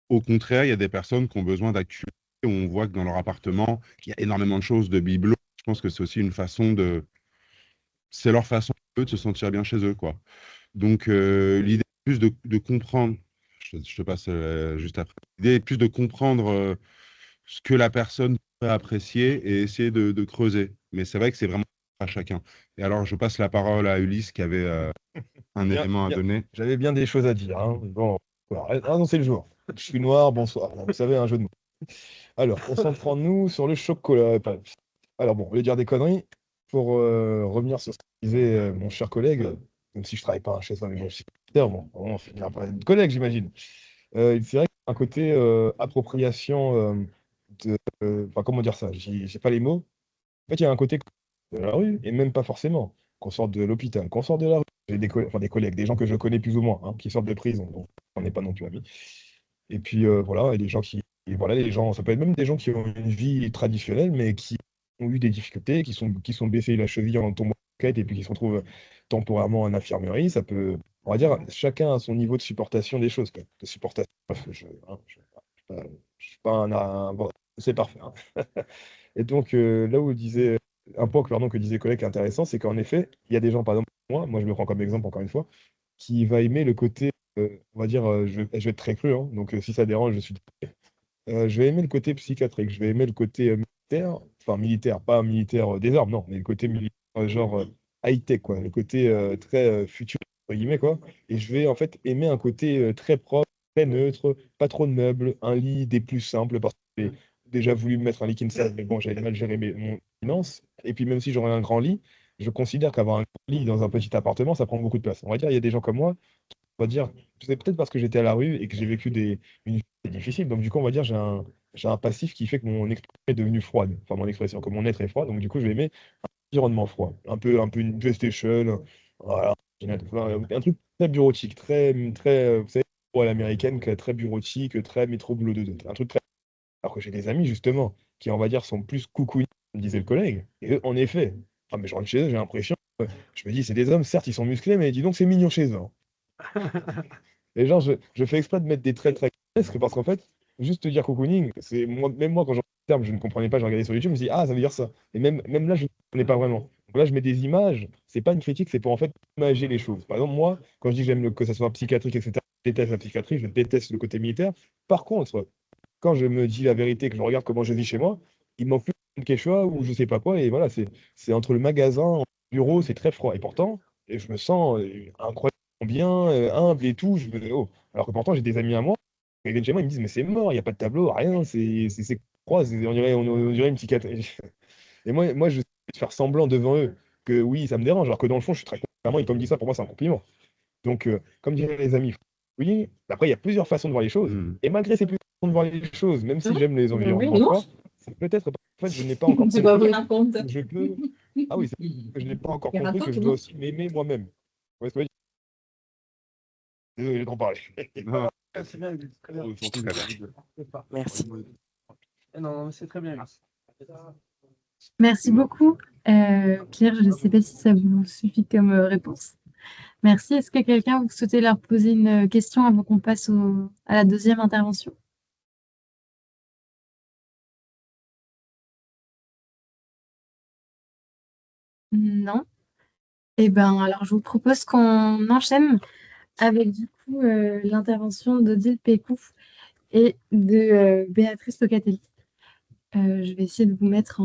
Au contraire, il y a des personnes qui ont besoin d'accueillir, où on voit que dans leur appartement, il y a énormément de choses, de bibelots. Je pense que c'est aussi une façon c'est leur façon eux, de se sentir bien chez eux, quoi. Donc, l'idée est plus de comprendre, je te passe juste après, l'idée est plus de comprendre ce que la personne peut apprécier et essayer de creuser. Mais c'est vrai que c'est vraiment à chacun. Et alors, je passe la parole à Ulysse qui avait un Bien, élément à bien. donner. J'avais bien des choses à dire, hein. Bon, voilà. Ah non, c'est le jour. Je suis noir, bonsoir. Bon, vous savez, un jeu de mots. Alors, concentrons-nous sur le chocolat. Alors bon, au lieu de dire des conneries, pour revenir sur ce que disait mon cher collègue, même si je travaille pas chez soi, mais bon, je suis secrétaire, bon, on finira par être collègue, j'imagine. C'est vrai qu'il y a un côté appropriation enfin, comment dire ça? J'ai pas les mots. En fait, il y a un côté de la rue, et même pas forcément, qu'on sorte de l'hôpital, qu'on sorte de la rue. J'ai enfin, des collègues, des gens que je connais plus ou moins, hein, qui sortent de prison, donc on n'est pas non plus amis. Et puis voilà, et des gens et voilà, les gens, ça peut être même des gens qui ont une vie traditionnelle, mais qui ont eu des difficultés, qui sont baissés la cheville en tombant en quête et puis qui se retrouvent temporairement en infirmerie. Ça peut, on va dire, chacun a son niveau de supportation des choses, quoi. De supportation. Bref, je suis pas bon, c'est parfait, hein. Et donc, là où disait, un point pardon, que disait collègue qui est intéressant, c'est qu'en effet, il y a des gens, par exemple, moi je me prends comme exemple encore une fois, qui va aimer le côté, on va dire, je vais être très cru, hein, donc si ça dérange, je suis désolé. Je vais aimer le côté psychiatrique, je vais aimer le côté militaire, enfin militaire, pas militaire des armes, non, mais le côté militaire, genre high-tech, quoi, le côté très futur, entre guillemets, quoi. Et je vais en fait aimer un côté très propre, très neutre, pas trop de meubles, un lit des plus simples, parce que j'ai déjà voulu me mettre un lit king size, mais bon, j'avais mal géré mon finance. Et puis même si j'aurais un grand lit, je considère qu'avoir un grand lit dans un petit appartement, ça prend beaucoup de place. On va dire, il y a des gens comme moi, on va dire, c'est peut-être parce que j'étais à la rue et que j'ai vécu une vie difficile. Donc du coup, on va dire, j'ai un passif qui fait que mon expression est devenue froide. Enfin, mon expression, que mon être est froid. Donc du coup, je vais aimer environnement froid. Un peu une PlayStation, voilà, un truc très bureautique, vous savez, à l'américaine, très bureautique, très métro boulot dodo. Un truc très. Alors que j'ai des amis, justement, qui, on va dire, sont plus coucou, comme disait le collègue. Et eux, en effet, ah, mais je rentre chez eux, j'ai l'impression, je me dis, c'est des hommes, certes, ils sont musclés, mais dis donc, c'est mignon chez eux, hein. Et genre, je fais exprès de mettre des traits très grotesques parce qu'en fait, juste te dire cocooning, c'est moi, même moi, quand j'entends le terme, je ne comprenais pas, j'ai regardé sur YouTube, je me suis dit, ah, ça veut dire ça. Et même là, je ne comprenais pas vraiment. Donc là, je mets des images, c'est pas une critique, c'est pour en fait imager les choses. Par exemple, moi, quand je dis que j'aime que ça soit psychiatrique, etc., je déteste la psychiatrie, je déteste le côté militaire. Par contre, quand je me dis la vérité, que je regarde comment je vis chez moi, il manque plus de Quechua ou je sais pas quoi, et voilà, c'est entre le magasin, le bureau, c'est très froid. Et pourtant, et je me sens incroyablement bien, humble et tout. Oh. Alors que pourtant, j'ai des amis à moi, ils viennent chez moi, ils me disent, mais c'est mort, il n'y a pas de tableau, rien, c'est froid, on dirait une psychiatrie. Et moi, je vais faire semblant devant eux que oui, ça me dérange, alors que dans le fond, je suis très content. Ils me disent ça, pour moi, c'est un compliment. Donc, comme diraient les amis, oui, après, il y a plusieurs façons de voir les choses. Hmm. Et malgré ces plusieurs façons de voir les choses, même si j'aime les Oui, environnements non. froids, c'est peut-être parce qu'en fait, je n'ai pas encore C'est pas compris vrai. Raconte. que je peux. Ah oui, c'est que je n'ai pas encore Et compris que raconte, je dois non? aussi m'aimer moi-même. Ouais, c'est pas- Désolé d'en parler. Non, C'est bien, très bien. très bien. Merci. Non, c'est très bien. Merci beaucoup. Pierre, je ne sais pas si ça vous suffit comme réponse. Merci. Est-ce que quelqu'un vous souhaitez leur poser une question avant qu'on passe à la deuxième intervention? Non. Eh bien, alors je vous propose qu'on enchaîne avec du coup l'intervention d'Odile Pécouf et de Béatrice Locatelli. Je vais essayer de vous mettre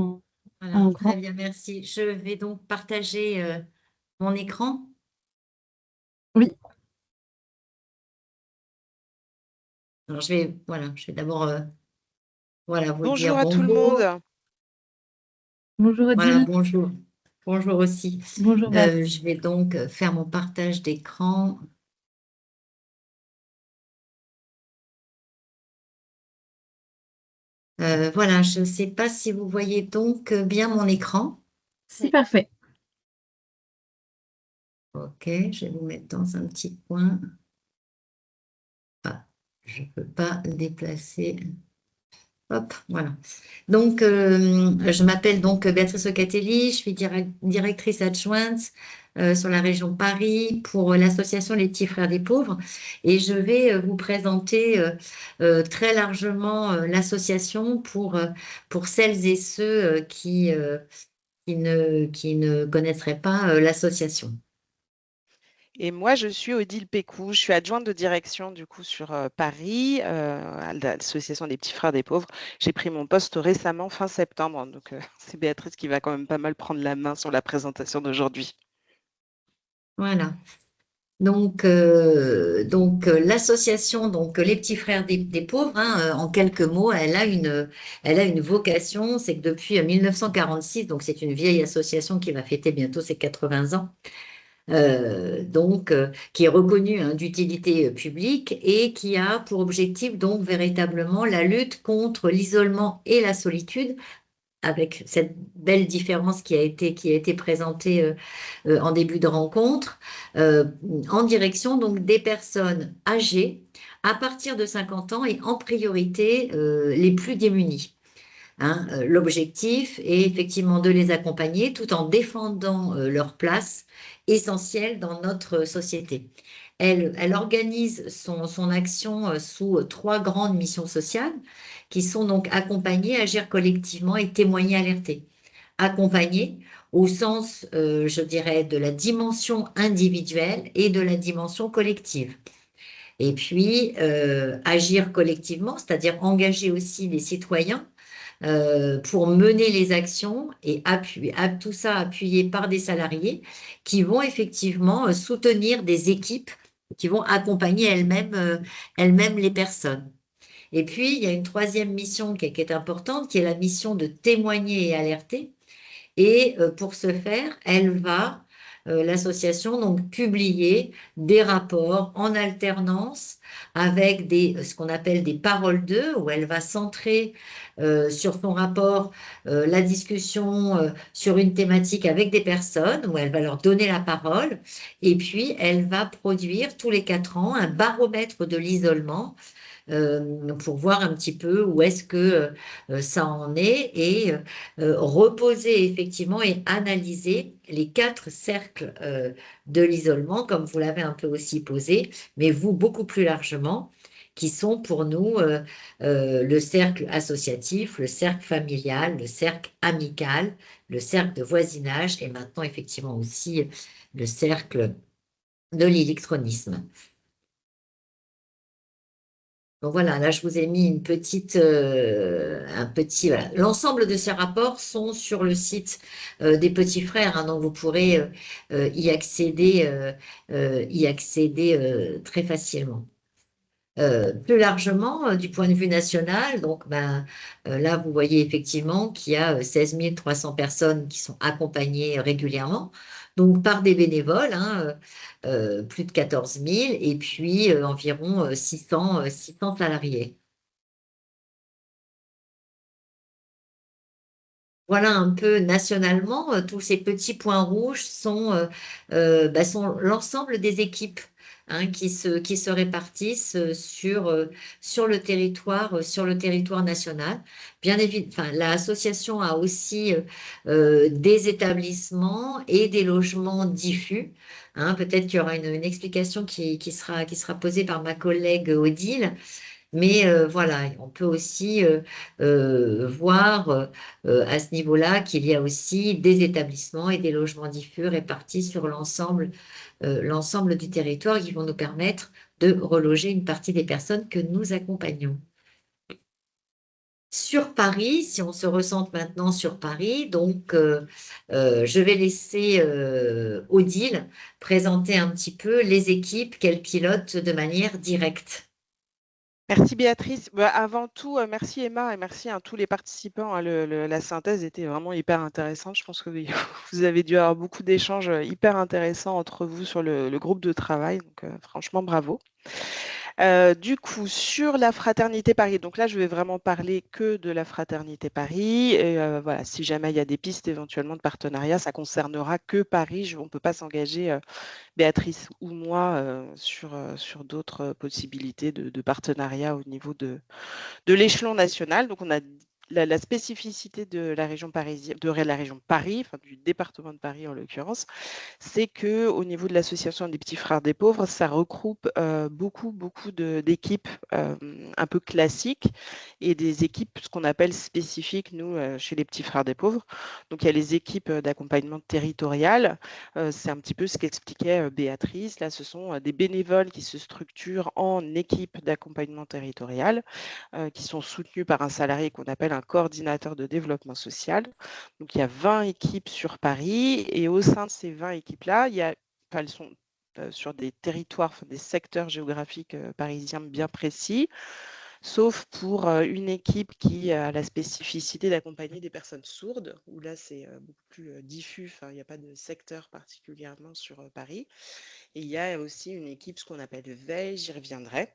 Voilà, en très grand. bien, merci. Je vais donc partager mon écran. Oui, Alors, je vais d'abord vous dire Bonjour à tout le bonjour. monde. bonjour Voilà, Odile, bonjour. Bonjour aussi. bonjour Béatrice. Je vais donc faire mon partage d'écran. Voilà, je ne sais pas si vous voyez donc bien mon écran. C'est parfait. Ok, je vais vous mettre dans un petit coin. Ah, je ne peux pas le déplacer. Hop, voilà. Donc, je m'appelle donc Béatrice Locatelli, je suis directrice adjointe sur la région Paris pour l'association Les Petits Frères des Pauvres et je vais vous présenter très largement l'association pour celles et ceux qui ne connaisseraient pas l'association. Et moi, je suis Odile Pécou, je suis adjointe de direction du coup sur Paris, à l'association des petits frères des pauvres. J'ai pris mon poste récemment, fin septembre, donc c'est Béatrice qui va quand même pas mal prendre la main sur la présentation d'aujourd'hui. Voilà. Donc, l'association, donc les petits frères des pauvres, hein, en quelques mots, elle a une vocation, c'est que depuis 1946, donc c'est une vieille association qui va fêter bientôt ses 80 ans, qui est reconnue hein, d'utilité publique et qui a pour objectif donc véritablement la lutte contre l'isolement et la solitude avec cette belle différence qui a été présentée en début de rencontre, en direction donc des personnes âgées à partir de 50 ans et en priorité les plus démunis. Hein, l'objectif est effectivement de les accompagner tout en défendant leur place essentielle dans notre société. Elle organise son action sous trois grandes missions sociales qui sont donc accompagner, agir collectivement et témoigner, alerter. Accompagner au sens, je dirais, de la dimension individuelle et de la dimension collective. Et puis, agir collectivement, c'est-à-dire engager aussi les citoyens pour mener les actions et tout ça appuyé par des salariés qui vont effectivement soutenir des équipes qui vont accompagner elles-mêmes les personnes. Et puis, il y a une troisième mission qui est importante, qui est la mission de témoigner et alerter. Et pour ce faire, l'association, donc, publier des rapports en alternance avec ce qu'on appelle des paroles d'eux, où elle va centrer sur son rapport la discussion sur une thématique avec des personnes, où elle va leur donner la parole. Et puis, elle va produire tous les 4 ans un baromètre de l'isolement pour voir un petit peu où est-ce que ça en est et reposer effectivement et analyser les 4 cercles de l'isolement, comme vous l'avez un peu aussi posé, mais vous beaucoup plus largement, qui sont pour nous le cercle associatif, le cercle familial, le cercle amical, le cercle de voisinage et maintenant effectivement aussi le cercle de l'électronisme. Donc voilà, là je vous ai mis un petit, voilà. L'ensemble de ces rapports sont sur le site des Petits Frères, hein, donc vous pourrez y accéder très facilement. Plus largement, du point de vue national, donc là vous voyez effectivement qu'il y a 16 300 personnes qui sont accompagnées régulièrement, donc par des bénévoles, hein, plus de 14 000, et puis environ 600 salariés. Voilà un peu nationalement, tous ces petits points rouges sont l'ensemble des équipes hein, qui se répartissent sur le territoire national. Bien évidemment, enfin, l'association a aussi des établissements et des logements diffus. Hein. Peut-être qu'il y aura une explication qui sera posée par ma collègue Odile. Mais voilà, on peut aussi voir à ce niveau-là qu'il y a aussi des établissements et des logements diffus répartis sur l'ensemble du territoire qui vont nous permettre de reloger une partie des personnes que nous accompagnons. Sur Paris, si on se ressente maintenant sur Paris, donc je vais laisser Odile présenter un petit peu les équipes qu'elle pilote de manière directe. Merci Béatrice. Avant tout, merci Emma et merci à tous les participants. Hein. La synthèse était vraiment hyper intéressante. Je pense que vous avez dû avoir beaucoup d'échanges hyper intéressants entre vous sur le groupe de travail. Donc franchement, bravo. Du coup, sur la Fraternité Paris, donc là, je vais vraiment parler que de la Fraternité Paris. Et voilà, si jamais il y a des pistes éventuellement de partenariat, ça concernera que Paris. On ne peut pas s'engager, Béatrice ou moi, sur d'autres possibilités de partenariat au niveau de l'échelon national. Donc, on a la spécificité de la région parisienne, de la région Paris, enfin du département de Paris en l'occurrence, c'est que au niveau de l'association des Petits Frères des Pauvres, ça regroupe beaucoup d'équipes un peu classiques et des équipes, ce qu'on appelle spécifiques, nous, chez les Petits Frères des Pauvres. Donc, il y a les équipes d'accompagnement territorial. C'est un petit peu ce qu'expliquait Béatrice. Là, ce sont des bénévoles qui se structurent en équipe d'accompagnement territorial, qui sont soutenus par un salarié qu'on appelle un coordinateur de développement social. Donc, il y a 20 équipes sur Paris et au sein de ces 20 équipes-là, elles sont sur des territoires, des secteurs géographiques parisiens bien précis, sauf pour une équipe qui a la spécificité d'accompagner des personnes sourdes, où là, c'est beaucoup plus diffus, il n'y a pas de secteur particulièrement sur Paris. Et il y a aussi une équipe, ce qu'on appelle veille, j'y reviendrai.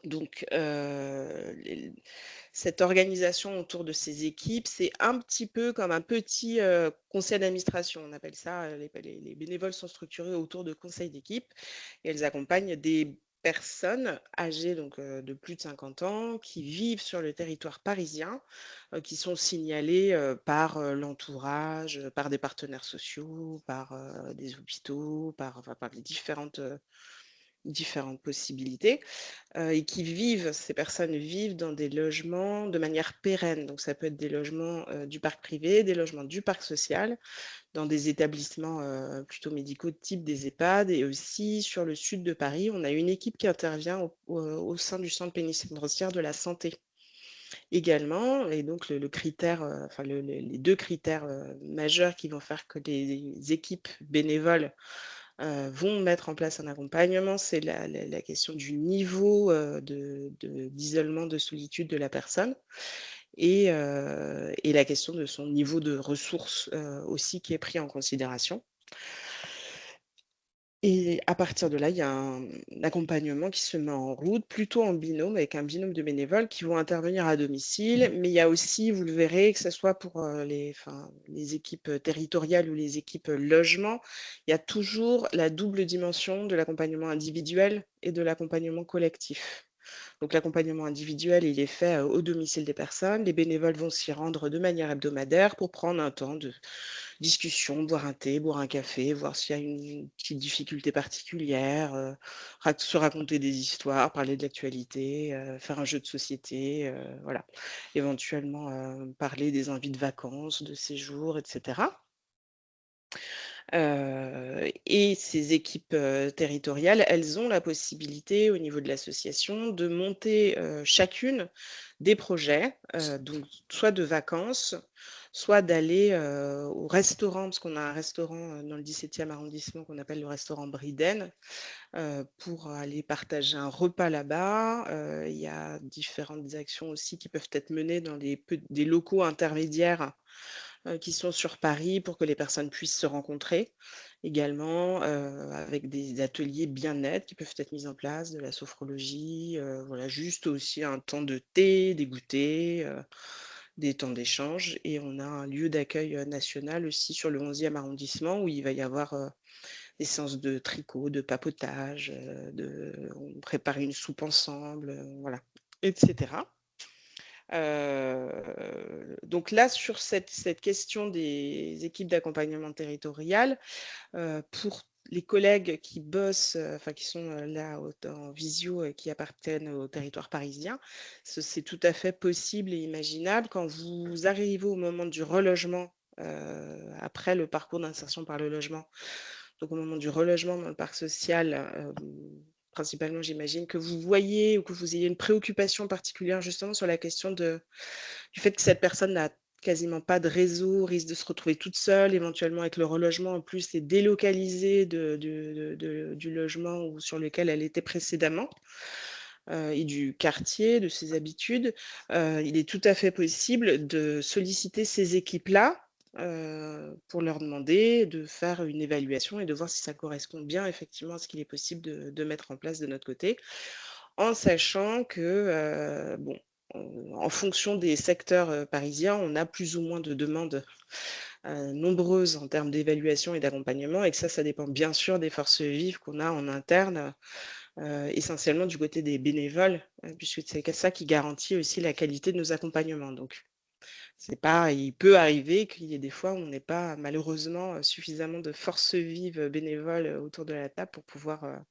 Donc, cette organisation autour de ces équipes, c'est un petit peu comme un petit conseil d'administration. On appelle ça, les bénévoles sont structurés autour de conseils d'équipe et elles accompagnent des personnes âgées donc, de plus de 50 ans qui vivent sur le territoire parisien, qui sont signalées par l'entourage, par des partenaires sociaux, par des hôpitaux, par les différentes possibilités et ces personnes vivent dans des logements de manière pérenne. Donc, ça peut être des logements du parc privé, des logements du parc social, dans des établissements plutôt médicaux de type des EHPAD. Et aussi, sur le sud de Paris, on a une équipe qui intervient au sein du centre pénitentiaire de la santé. également. Et donc, le critère, enfin, les deux critères majeurs qui vont faire que les équipes bénévoles vont mettre en place un accompagnement, c'est la question du niveau d'isolement, de solitude de la personne et la question de son niveau de ressources aussi qui est pris en considération. Et à partir de là, il y a un accompagnement qui se met en route, plutôt en binôme, avec un binôme de bénévoles qui vont intervenir à domicile. Mais il y a aussi, vous le verrez, que ce soit pour les équipes territoriales ou les équipes logement, il y a toujours la double dimension de l'accompagnement individuel et de l'accompagnement collectif. Donc l'accompagnement individuel, il est fait au domicile des personnes. Les bénévoles vont s'y rendre de manière hebdomadaire pour prendre un temps de discussion, boire un thé, boire un café, voir s'il y a une petite difficulté particulière, se raconter des histoires, parler de l'actualité, faire un jeu de société, voilà. Éventuellement parler des envies de vacances, de séjour, etc. Et ces équipes territoriales, elles ont la possibilité au niveau de l'association de monter chacune des projets, donc soit de vacances, soit d'aller au restaurant, parce qu'on a un restaurant dans le 17e arrondissement qu'on appelle le restaurant Briden, pour aller partager un repas là-bas. Il y a différentes actions aussi qui peuvent être menées dans des locaux intermédiaires qui sont sur Paris pour que les personnes puissent se rencontrer également, avec des ateliers bien-être qui peuvent être mis en place, de la sophrologie, voilà, juste aussi un temps de thé, des goûters, des temps d'échange. Et on a un lieu d'accueil national aussi sur le 11e arrondissement où il va y avoir des séances de tricot, de papotage, on prépare une soupe ensemble, voilà, etc. Donc là, sur cette question des équipes d'accompagnement territorial, pour les collègues qui bossent, enfin qui sont là en visio et qui appartiennent au territoire parisien, c'est tout à fait possible et imaginable quand vous arrivez au moment du relogement, après le parcours d'insertion par le logement. Donc au moment du relogement dans le parc social, principalement, j'imagine que vous voyez ou que vous ayez une préoccupation particulière justement sur la question du fait que cette personne n'a quasiment pas de réseau, risque de se retrouver toute seule, éventuellement avec le relogement en plus est délocalisée du logement sur lequel elle était précédemment et du quartier, de ses habitudes. Il est tout à fait possible de solliciter ces équipes-là pour leur demander de faire une évaluation et de voir si ça correspond bien effectivement à ce qu'il est possible de mettre en place de notre côté, en sachant que, bon, en fonction des secteurs parisiens, on a plus ou moins de demandes nombreuses en termes d'évaluation et d'accompagnement, et que ça dépend bien sûr des forces vives qu'on a en interne, essentiellement du côté des bénévoles, puisque c'est ça qui garantit aussi la qualité de nos accompagnements. Donc, il peut arriver qu'il y ait des fois où on n'ait pas malheureusement suffisamment de forces vives bénévoles autour de la table pour pouvoir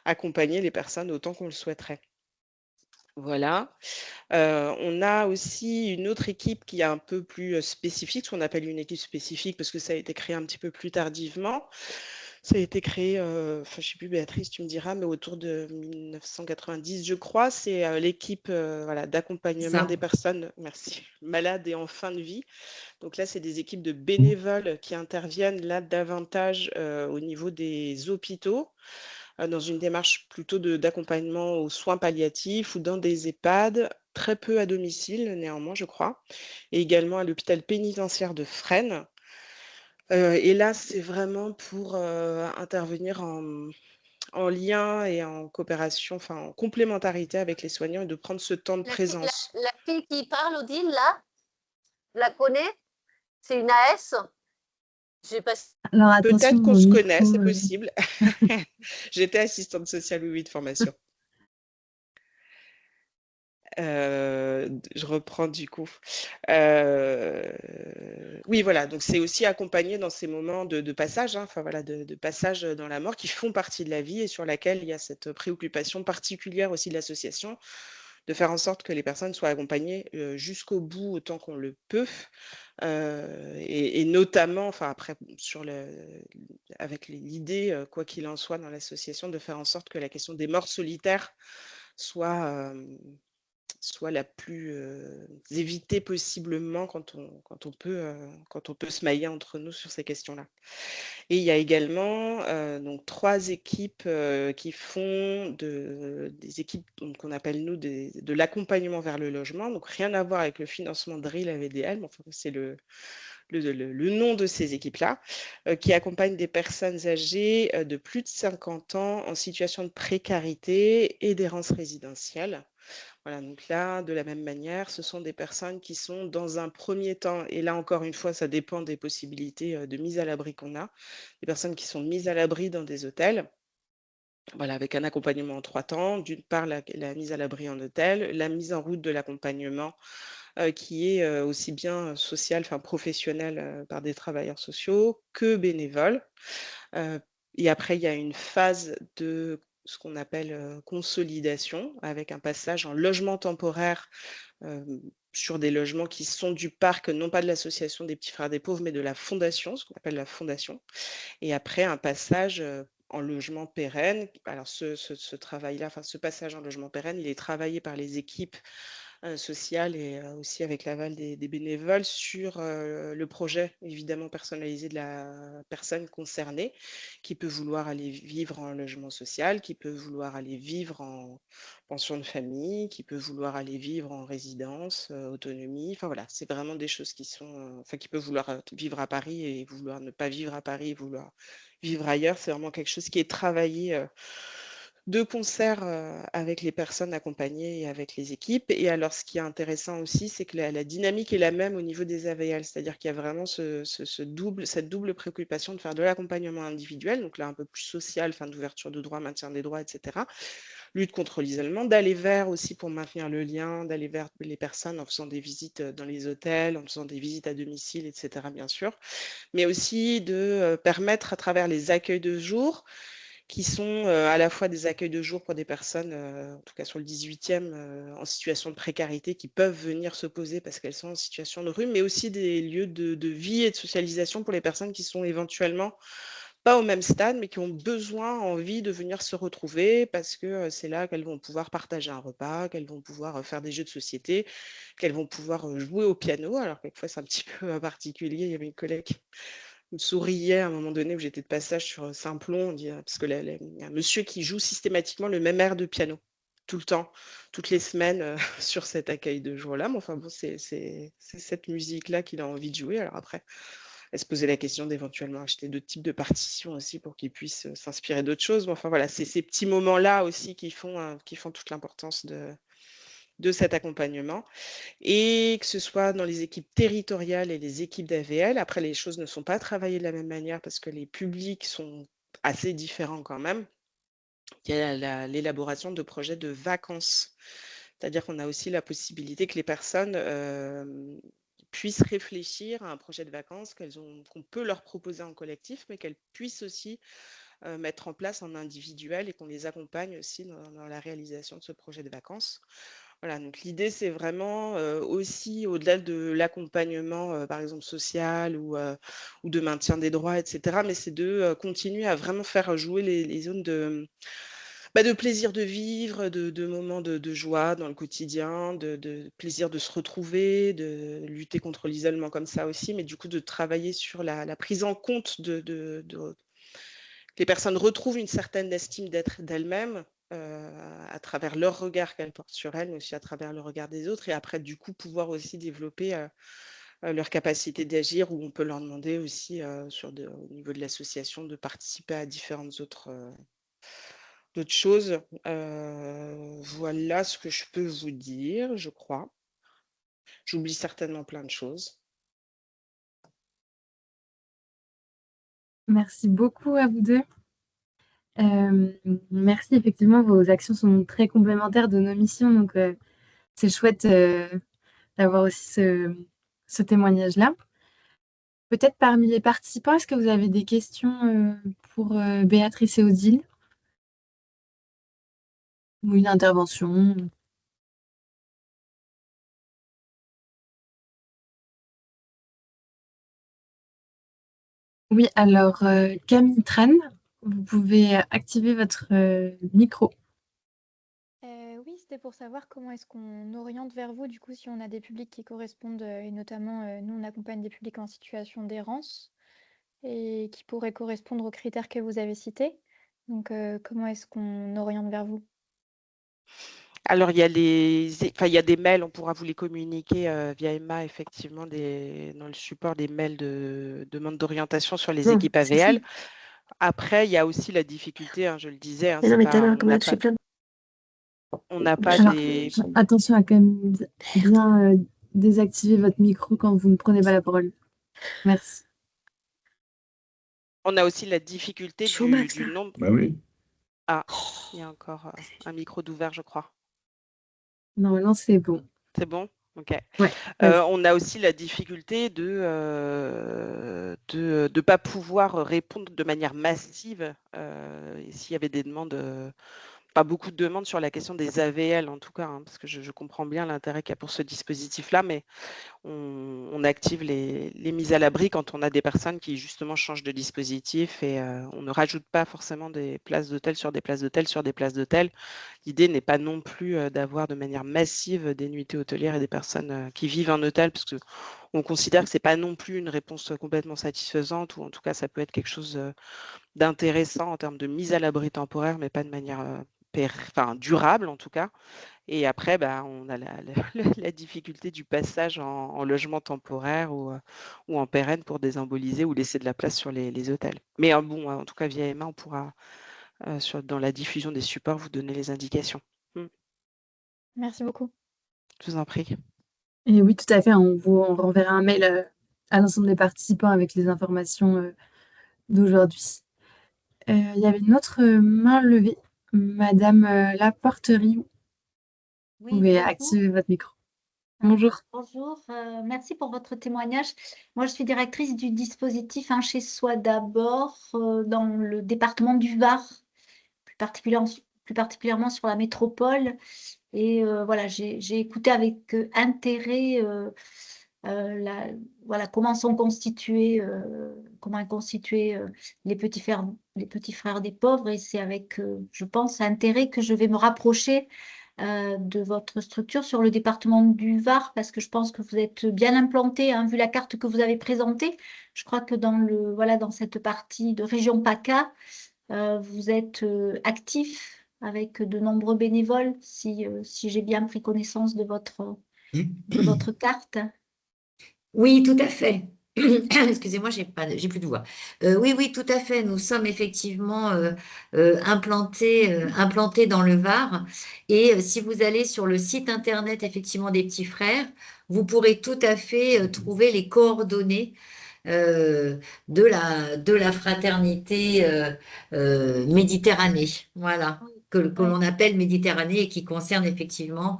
accompagner les personnes autant qu'on le souhaiterait. Voilà. On a aussi une autre équipe qui est un peu plus spécifique, ce qu'on appelle une équipe spécifique parce que ça a été créé un petit peu plus tardivement. Ça a été créé, enfin, je ne sais plus, Béatrice, tu me diras, mais autour de 1990, je crois. C'est l'équipe voilà, d'accompagnement des personnes, merci, malades et en fin de vie. Donc là, c'est des équipes de bénévoles qui interviennent là davantage au niveau des hôpitaux, dans une démarche plutôt d'accompagnement aux soins palliatifs ou dans des EHPAD, très peu à domicile néanmoins, je crois, et également à l'hôpital pénitentiaire de Fresnes. Et là, c'est vraiment pour intervenir en lien et en coopération, enfin en complémentarité avec les soignants et de prendre ce temps de présence. La fille qui parle, Odile, là, la connaît? C'est une AS? Alors attention, Peut-être qu'on mon se micro, connaît, c'est possible. J'étais assistante sociale, oui, de formation. Je reprends du coup. Oui, voilà, donc c'est aussi accompagné dans ces moments de passage, hein, enfin voilà, de passage dans la mort qui font partie de la vie et sur laquelle il y a cette préoccupation particulière aussi de l'association, de faire en sorte que les personnes soient accompagnées jusqu'au bout autant qu'on le peut, et notamment, enfin après, avec l'idée, quoi qu'il en soit dans l'association, de faire en sorte que la question des morts solitaires soit soit la plus évitée possiblement quand on peut se mailler entre nous sur ces questions-là. Et il y a également donc 3 équipes qui font des équipes qu'on appelle nous de l'accompagnement vers le logement. Donc rien à voir avec le financement de RIL AVDL, mais enfin, c'est le nom de ces équipes-là, qui accompagnent des personnes âgées de plus de 50 ans en situation de précarité et d'errance résidentielle. Voilà, donc là, de la même manière, ce sont des personnes qui sont dans un premier temps, et là encore une fois, ça dépend des possibilités de mise à l'abri qu'on a, des personnes qui sont mises à l'abri dans des hôtels. Voilà, avec un accompagnement en 3 temps. D'une part, la mise à l'abri en hôtel, la mise en route de l'accompagnement qui est aussi bien social, enfin professionnel par des travailleurs sociaux que bénévoles. Et après, il y a une phase de ce qu'on appelle consolidation, avec un passage en logement temporaire sur des logements qui sont du parc, non pas de l'association des petits frères des pauvres, mais de la fondation, ce qu'on appelle la fondation. Et après, un passage en logement pérenne. Alors, ce travail-là, enfin, ce passage en logement pérenne, il est travaillé par les équipes sociales et aussi avec l'aval des bénévoles sur le projet évidemment personnalisé de la personne concernée, qui peut vouloir aller vivre en logement social, qui peut vouloir aller vivre en pension de famille, qui peut vouloir aller vivre en résidence, autonomie. Enfin voilà, c'est vraiment des choses qui sont, enfin qui peut vouloir vivre à Paris et vouloir ne pas vivre à Paris, vouloir vivre ailleurs. C'est vraiment quelque chose qui est travaillé de concert avec les personnes accompagnées et avec les équipes. Et alors, ce qui est intéressant aussi, c'est que la dynamique est la même au niveau des AVL, c'est-à-dire qu'il y a vraiment cette double préoccupation de faire de l'accompagnement individuel, donc là un peu plus social, fin d'ouverture de droits, maintien des droits, etc. Lutte contre l'isolement, d'aller vers aussi pour maintenir le lien, d'aller vers les personnes en faisant des visites dans les hôtels, en faisant des visites à domicile, etc. bien sûr, mais aussi de permettre à travers les accueils de jour, qui sont à la fois des accueils de jour pour des personnes, en tout cas sur le 18e, en situation de précarité, qui peuvent venir se poser parce qu'elles sont en situation de rue, mais aussi des lieux de vie et de socialisation pour les personnes qui sont éventuellement pas au même stade, mais qui ont besoin, envie de venir se retrouver parce que c'est là qu'elles vont pouvoir partager un repas, qu'elles vont pouvoir faire des jeux de société, qu'elles vont pouvoir jouer au piano. Alors quelquefois c'est un petit peu particulier, il y avait une collègue qui me souriait à un moment donné où j'étais de passage sur Saint-Plon, parce que y a un monsieur qui joue systématiquement le même air de piano, tout le temps, toutes les semaines, sur cet accueil de jour-là. Mais enfin bon, c'est cette musique-là qu'il a envie de jouer. Alors après, elle se posait la question d'éventuellement acheter d'autres types de partitions aussi pour qu'il puisse s'inspirer d'autres choses. Mais enfin voilà, c'est ces petits moments-là aussi qui font toute l'importance de cet accompagnement. Et que ce soit dans les équipes territoriales et les équipes d'AVL, après les choses ne sont pas travaillées de la même manière parce que les publics sont assez différents quand même. Il y a l'élaboration de projets de vacances. C'est-à-dire qu'on a aussi la possibilité que les personnes puissent réfléchir à un projet de vacances qu'on peut leur proposer en collectif, mais qu'elles puissent aussi mettre en place en individuel et qu'on les accompagne aussi dans la réalisation de ce projet de vacances. Voilà, donc l'idée, c'est vraiment aussi, au-delà de l'accompagnement, par exemple, social ou de maintien des droits, etc., mais c'est de continuer à vraiment faire jouer les zones de plaisir de vivre, de moments de joie dans le quotidien, de plaisir de se retrouver, de lutter contre l'isolement comme ça aussi, mais du coup de travailler sur la prise en compte que les personnes retrouvent une certaine estime d'elles-mêmes à travers leur regard qu'elles portent sur elles, mais aussi à travers le regard des autres, et après du coup pouvoir aussi développer leur capacité d'agir, où on peut leur demander aussi au niveau de l'association de participer à différentes d'autres choses. Voilà ce que je peux vous dire, je crois. J'oublie certainement plein de choses. Merci beaucoup à vous deux. Merci, effectivement, vos actions sont très complémentaires de nos missions, donc c'est chouette d'avoir aussi ce témoignage-là. Peut-être parmi les participants, est-ce que vous avez des questions pour Béatrice et Odile? Ou une intervention? Oui, alors Camille Tran, vous pouvez activer votre micro. Oui, c'était pour savoir comment est-ce qu'on oriente vers vous, du coup, si on a des publics qui correspondent, et notamment, nous, on accompagne des publics en situation d'errance et qui pourraient correspondre aux critères que vous avez cités. Donc, comment est-ce qu'on oriente vers vous? Alors, il y a il y a des mails, on pourra vous les communiquer via Emma, effectivement, dans le support, des mails de demande d'orientation sur les équipes AVL. Après, il y a aussi la difficulté, hein, je le disais, hein, Mais non, c'est mais tout à pas, l'heure, comme là, tu fais plein de... on n'a pas Alors, des. attention à quand même bien désactiver votre micro quand vous ne prenez pas la parole. Merci. On a aussi la difficulté Chaud, Max, du là. nombre. Bah oui. Ah, il y a encore un micro d'ouvert, je crois. Normalement, c'est bon. C'est bon? Ok. Ouais, vas-y. On a aussi la difficulté de ne pas pouvoir répondre de manière massive s'il y avait des demandes, pas beaucoup de demandes sur la question des AVL en tout cas, hein, parce que je comprends bien l'intérêt qu'il y a pour ce dispositif-là, mais on active les mises à l'abri quand on a des personnes qui justement changent de dispositif et on ne rajoute pas forcément des places d'hôtel sur des places d'hôtel sur des places d'hôtel. L'idée n'est pas non plus d'avoir de manière massive des nuitées hôtelières et des personnes qui vivent en hôtel, parce qu'on considère que ce n'est pas non plus une réponse complètement satisfaisante, ou en tout cas ça peut être quelque chose d'intéressant en termes de mise à l'abri temporaire, mais pas de manière durable en tout cas. Et après, on a la difficulté du passage en logement temporaire ou en pérenne pour désemboliser ou laisser de la place sur les hôtels. Mais bon, en tout cas, via Emma, on pourra, dans la diffusion des supports, vous donner les indications. Merci beaucoup. Je vous en prie. Et oui, tout à fait. On renverra un mail à l'ensemble des participants avec les informations d'aujourd'hui. Il y avait une autre main levée. Madame Laporterie, vous Oui, pouvez bonjour. activer votre micro. Bonjour. Bonjour, merci pour votre témoignage. Moi, je suis directrice du dispositif Un chez soi d'abord dans le département du Var, plus particulièrement sur la métropole. Et voilà, j'ai écouté avec intérêt voilà, comment sont constitués, comment est constitué les petits frères des pauvres. Et c'est avec, je pense, intérêt que je vais me rapprocher de votre structure sur le département du Var, parce que je pense que vous êtes bien implanté, hein, vu la carte que vous avez présentée. Je crois que voilà, dans cette partie de région PACA, vous êtes actif avec de nombreux bénévoles, si j'ai bien pris connaissance de votre carte. Oui, tout à fait. Excusez-moi, j'ai plus de voix. Oui, oui, tout à fait. Nous sommes effectivement implantés dans le Var. Et si vous allez sur le site internet effectivement des Petits Frères, vous pourrez tout à fait trouver les coordonnées de la fraternité Méditerranée. Voilà, que Oui. l'on appelle Méditerranée et qui concerne effectivement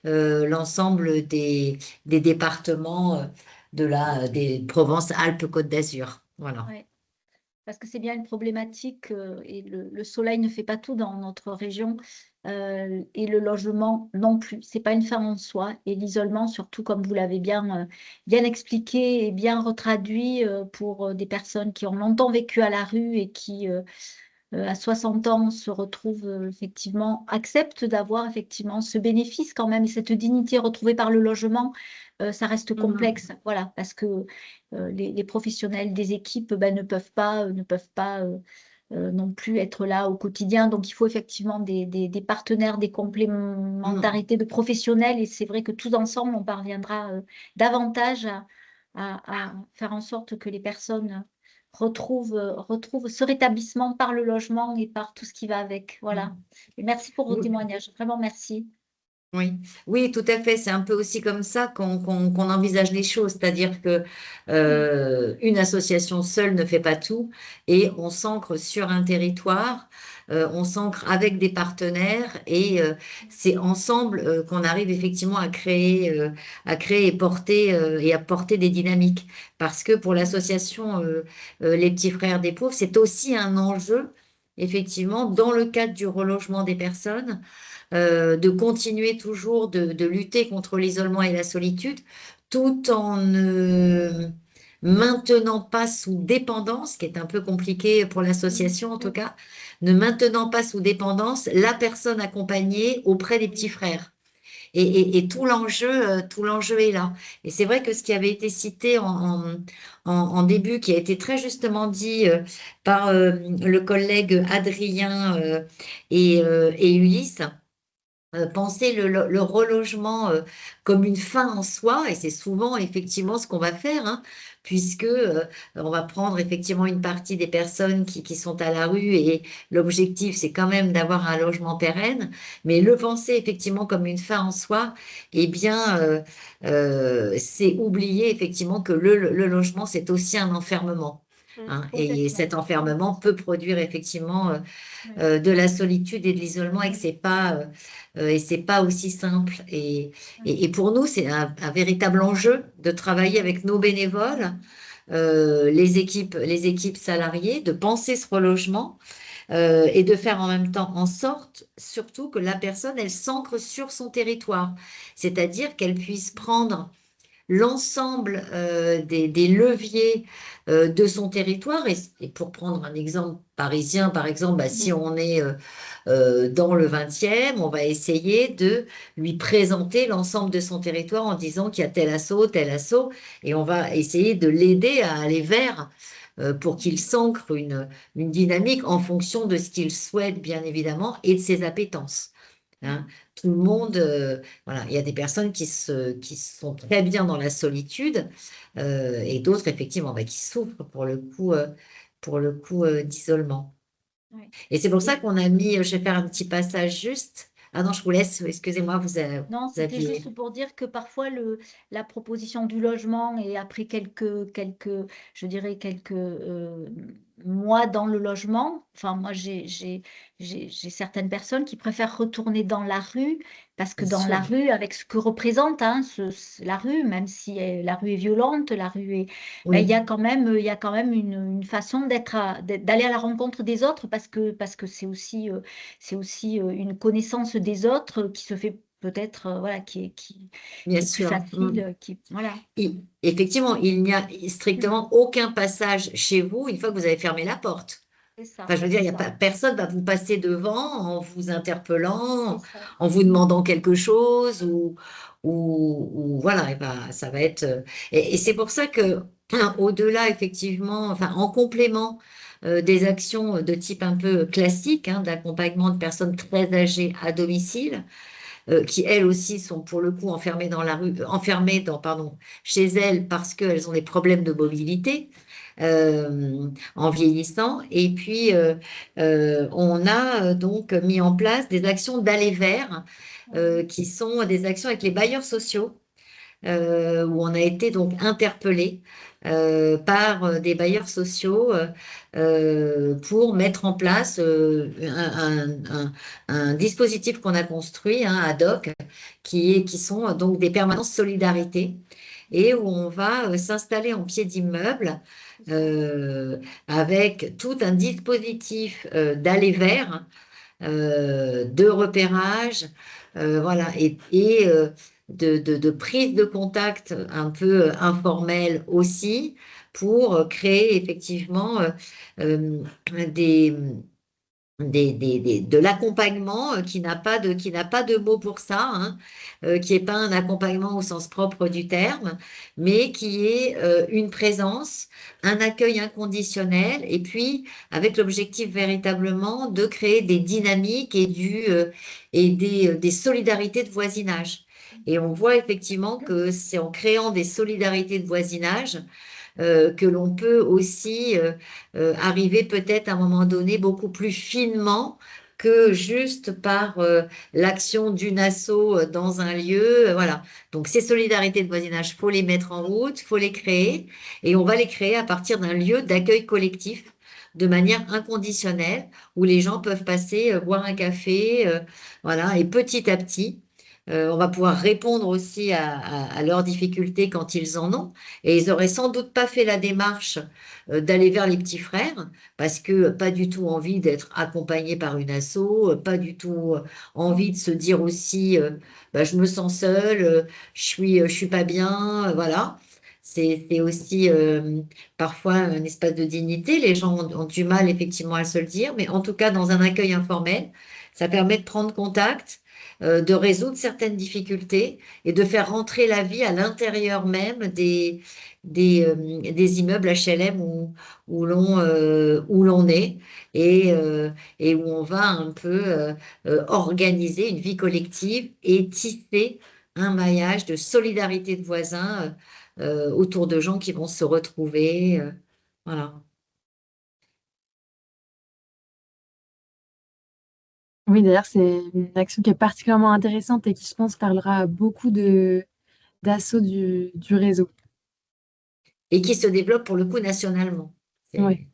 l'ensemble des départements des Provence-Alpes-Côte d'Azur. Voilà. Ouais. Parce que c'est bien une problématique et le soleil ne fait pas tout dans notre région et le logement non plus. C'est pas une fin en soi et l'isolement, surtout comme vous l'avez bien expliqué et bien retraduit pour des personnes qui ont longtemps vécu à la rue et qui à 60 ans se retrouvent effectivement, acceptent d'avoir effectivement ce bénéfice quand même et cette dignité retrouvée par le logement. Ça reste complexe, voilà, parce que les professionnels des équipes ne peuvent pas non plus être là au quotidien. Donc, il faut effectivement des partenaires, des complémentarités de professionnels. Et c'est vrai que tous ensemble, on parviendra davantage à faire en sorte que les personnes retrouvent ce rétablissement par le logement et par tout ce qui va avec. Voilà. Et merci pour vos Oui. témoignages. Vraiment, merci. Oui, oui, tout à fait. C'est un peu aussi comme ça qu'on envisage les choses, c'est-à-dire que une association seule ne fait pas tout, et on s'ancre sur un territoire, on s'ancre avec des partenaires, et c'est ensemble qu'on arrive effectivement à créer et à porter des dynamiques. Parce que pour l'association Les Petits Frères des Pauvres, c'est aussi un enjeu, effectivement, dans le cadre du relogement des personnes de continuer toujours de lutter contre l'isolement et la solitude, tout en maintenant pas sous dépendance, qui est un peu compliqué pour l'association en tout cas, ne maintenant pas sous dépendance la personne accompagnée auprès des petits frères. Et tout l'enjeu est là. Et c'est vrai que ce qui avait été cité en début, qui a été très justement dit par le collègue Adrien et Ulysse, penser le relogement comme une fin en soi, et c'est souvent effectivement ce qu'on va faire, hein, puisque on va prendre effectivement une partie des personnes qui sont à la rue, et l'objectif c'est quand même d'avoir un logement pérenne, mais le penser effectivement comme une fin en soi, eh bien c'est oublier effectivement que le logement c'est aussi un enfermement. Hein, et cet enfermement peut produire effectivement de la solitude et de l'isolement, et que c'est pas aussi simple. Et pour nous, c'est un véritable enjeu de travailler avec nos bénévoles, les équipes salariées, de penser ce relogement et de faire en même temps en sorte, surtout que la personne, elle s'ancre sur son territoire, c'est-à-dire qu'elle puisse prendre l'ensemble des leviers de son territoire. Et pour prendre un exemple parisien, par exemple, bah, si on est dans le 20e, on va essayer de lui présenter l'ensemble de son territoire en disant qu'il y a tel assaut, et on va essayer de l'aider à aller vers pour qu'il s'ancre une dynamique en fonction de ce qu'il souhaite, bien évidemment, et de ses appétences. Hein. Tout le monde, voilà, il y a des personnes qui sont très bien dans la solitude et d'autres, effectivement, bah, qui souffrent pour le coup d'isolement. Ouais. Et c'est pour ça qu'on a mis, je vais faire un petit passage juste. Ah non, je vous laisse, excusez-moi, Non, vous c'était aviez... juste pour dire que parfois la proposition du logement, et après je dirais quelques mois dans le logement, enfin moi j'ai certaines personnes qui préfèrent retourner dans la rue, parce que Bien dans la sûr. rue, avec ce que représente hein, la rue, même si la rue est violente, la rue est, ben, Oui. il y a quand même une façon d'aller à la rencontre des autres, parce que c'est aussi une connaissance des autres qui se fait peut-être, voilà, qui est Bien plus sûr. facile, voilà. Effectivement, il n'y a strictement aucun passage chez vous une fois que vous avez fermé la porte. C'est ça, Enfin, je veux dire, il y a c'est ça, pas, personne va vous passer devant en vous interpellant, c'est ça. en vous demandant quelque chose, ou voilà, et ben, ça va être. Et c'est pour ça que, au-delà, effectivement, enfin, en complément des actions de type un peu classique, hein, d'accompagnement de personnes très âgées à domicile, qui elles aussi sont pour le coup enfermées dans la rue, enfermées chez elles parce qu'elles ont des problèmes de mobilité en vieillissant. Et puis, on a donc mis en place des actions d'aller vers, qui sont des actions avec les bailleurs sociaux, où on a été donc interpellé par des bailleurs sociaux pour mettre en place un dispositif qu'on a construit, hein, ad hoc, qui sont donc des permanences solidarité, et où on va s'installer en pied d'immeuble avec tout un dispositif d'aller vers, de repérage, voilà, et de prise de contact un peu informelle aussi, pour créer effectivement euh, des, de l'accompagnement qui n'a pas de mot pour ça, hein, qui n'est pas un accompagnement au sens propre du terme, mais qui est une présence, un accueil inconditionnel, et puis avec l'objectif véritablement de créer des dynamiques et des solidarités de voisinage. Et on voit effectivement que c'est en créant des solidarités de voisinage que l'on peut aussi arriver peut-être à un moment donné beaucoup plus finement que juste par l'action d'une asso dans un lieu. Voilà. Donc ces solidarités de voisinage, faut les mettre en route, faut les créer, et on va les créer à partir d'un lieu d'accueil collectif de manière inconditionnelle, où les gens peuvent passer boire un café, voilà, et petit à petit, on va pouvoir répondre aussi à leurs difficultés quand ils en ont. Et ils auraient sans doute pas fait la démarche d'aller vers les petits frères, parce que pas du tout envie d'être accompagnés par une asso, pas du tout envie de se dire aussi, bah, je me sens seule, je suis pas bien, voilà. c'est aussi parfois un espace de dignité. Les gens ont du mal effectivement à se le dire, mais en tout cas, dans un accueil informel, ça permet de prendre contact, de résoudre certaines difficultés et de faire rentrer la vie à l'intérieur même des immeubles HLM où l'on est et où on va un peu organiser une vie collective et tisser un maillage de solidarité de voisins autour de gens qui vont se retrouver. Voilà. Oui, d'ailleurs, c'est une action qui est particulièrement intéressante et qui, je pense, parlera à beaucoup d'assauts du réseau. Et qui se développe pour le coup nationalement. Ouais.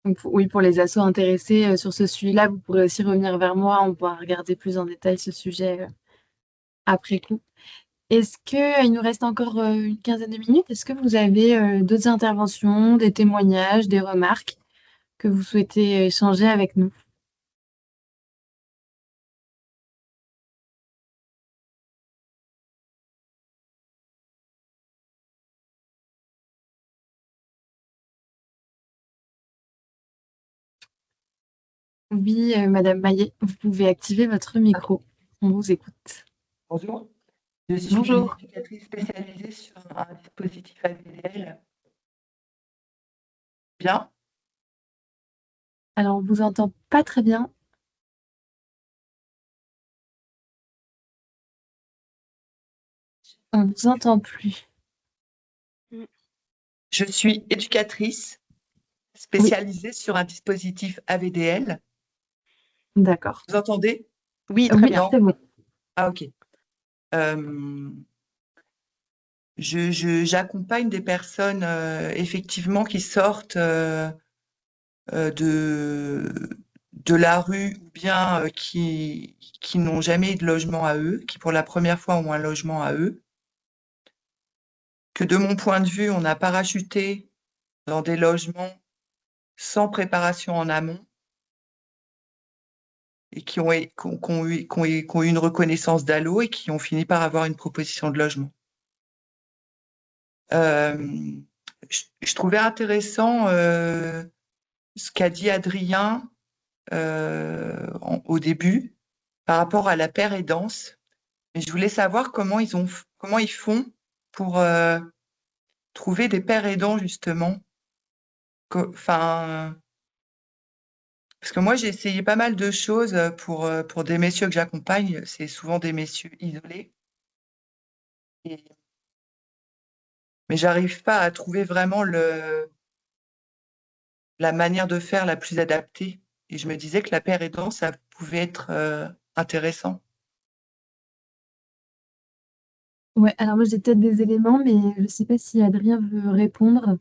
Donc, oui, pour les assos intéressés sur ce sujet-là, vous pourrez aussi revenir vers moi. On pourra regarder plus en détail ce sujet après coup. Est-ce qu'il nous reste encore une quinzaine de minutes? Est-ce que vous avez d'autres interventions, des témoignages, des remarques que vous souhaitez échanger avec nous? Oui, Madame Maillet, vous pouvez activer votre micro. On vous écoute. Bonjour, je suis Bonjour. éducatrice spécialisée sur un dispositif AVDL. Bien, Alors, on vous entend pas très bien. On vous entend plus. je suis éducatrice spécialisée sur un dispositif AVDL. D'accord. Vous entendez? Oui, Oui, très bien. c'est bon. Ah, ok. J'accompagne des personnes effectivement qui sortent de la rue ou bien qui n'ont jamais eu de logement à eux, qui pour la première fois ont un logement à eux, que de mon point de vue, on a parachuté dans des logements sans préparation en amont et qui ont eu une reconnaissance d'ALLO et qui ont fini par avoir une proposition de logement. Je trouvais intéressant ce qu'a dit Adrien au début par rapport à la paire aidance. Mais je voulais savoir comment ils font pour trouver des pères aidants, justement. Enfin, parce que moi, j'ai essayé pas mal de choses pour des messieurs que j'accompagne. C'est souvent des messieurs isolés. Mais j'arrive pas à trouver vraiment la manière de faire la plus adaptée. Et je me disais que la paire aidant, ça pouvait être intéressant. Ouais, alors moi j'ai peut-être des éléments, mais je ne sais pas si Adrien veut répondre.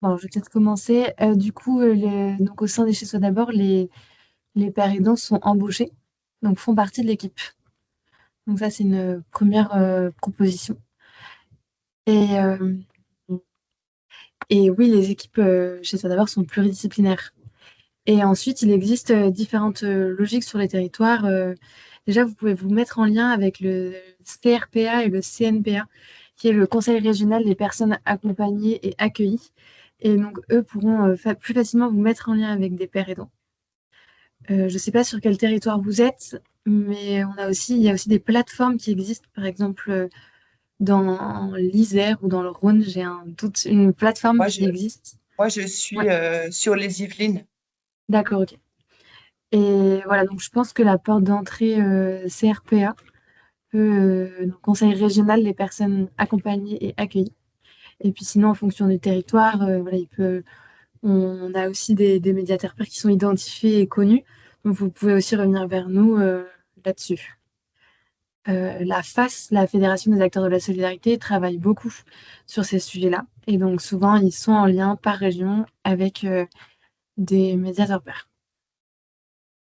Bon, je vais peut-être commencer. Du coup, donc au sein des Chez Soi d'abord, les pères aidants sont embauchés, donc font partie de l'équipe. Donc ça, c'est une première proposition. Et, euh, et oui, les équipes Chez Soi d'abord sont pluridisciplinaires. Et ensuite, il existe différentes logiques sur les territoires. Déjà, vous pouvez vous mettre en lien avec le CRPA et le CNPA, qui est le Conseil régional des personnes accompagnées et accueillies. Et donc, eux pourront plus facilement vous mettre en lien avec des pères aidants. Je ne sais pas sur quel territoire vous êtes, mais il y a aussi des plateformes qui existent. Par exemple, dans l'Isère ou dans le Rhône, j'ai un doute, une plateforme qui existe. Moi, je suis sur les Yvelines. D'accord, ok. Et voilà, donc je pense que la porte d'entrée CRPA, donc Conseil régional des personnes accompagnées et accueillies. Et puis sinon, en fonction du territoire, voilà, on a aussi des médiateurs pairs qui sont identifiés et connus. Donc vous pouvez aussi revenir vers nous là-dessus. La FAS, la Fédération des acteurs de la solidarité, travaille beaucoup sur ces sujets-là. Et donc souvent, ils sont en lien par région avec des médiateurs pairs.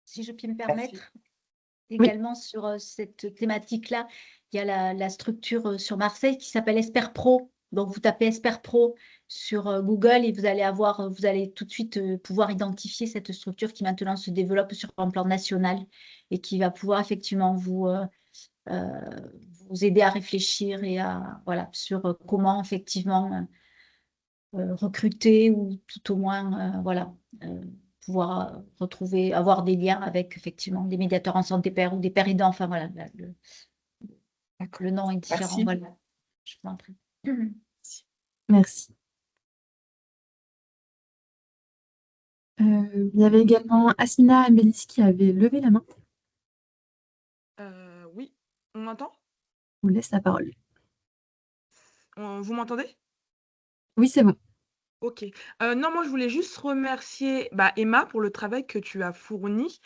Si je puis me permettre, également sur cette thématique-là, il y a la structure sur Marseille qui s'appelle Esper Pro, Donc, vous tapez Esper Pro sur Google et vous allez tout de suite pouvoir identifier cette structure qui maintenant se développe sur un plan national et qui va pouvoir effectivement vous aider à réfléchir et voilà, sur comment effectivement recruter ou tout au moins voilà, pouvoir avoir des liens avec effectivement des médiateurs en santé père ou des pères aidants. Enfin voilà, le nom est différent. Merci. Voilà. Je vous en prie. Merci. Il y avait également Asmina Amélis qui avait levé la main. Oui, on m'entend? Je vous laisse la parole. Vous m'entendez? Oui, c'est bon. Ok. Non, moi je voulais juste remercier Emma pour le travail que tu as fourni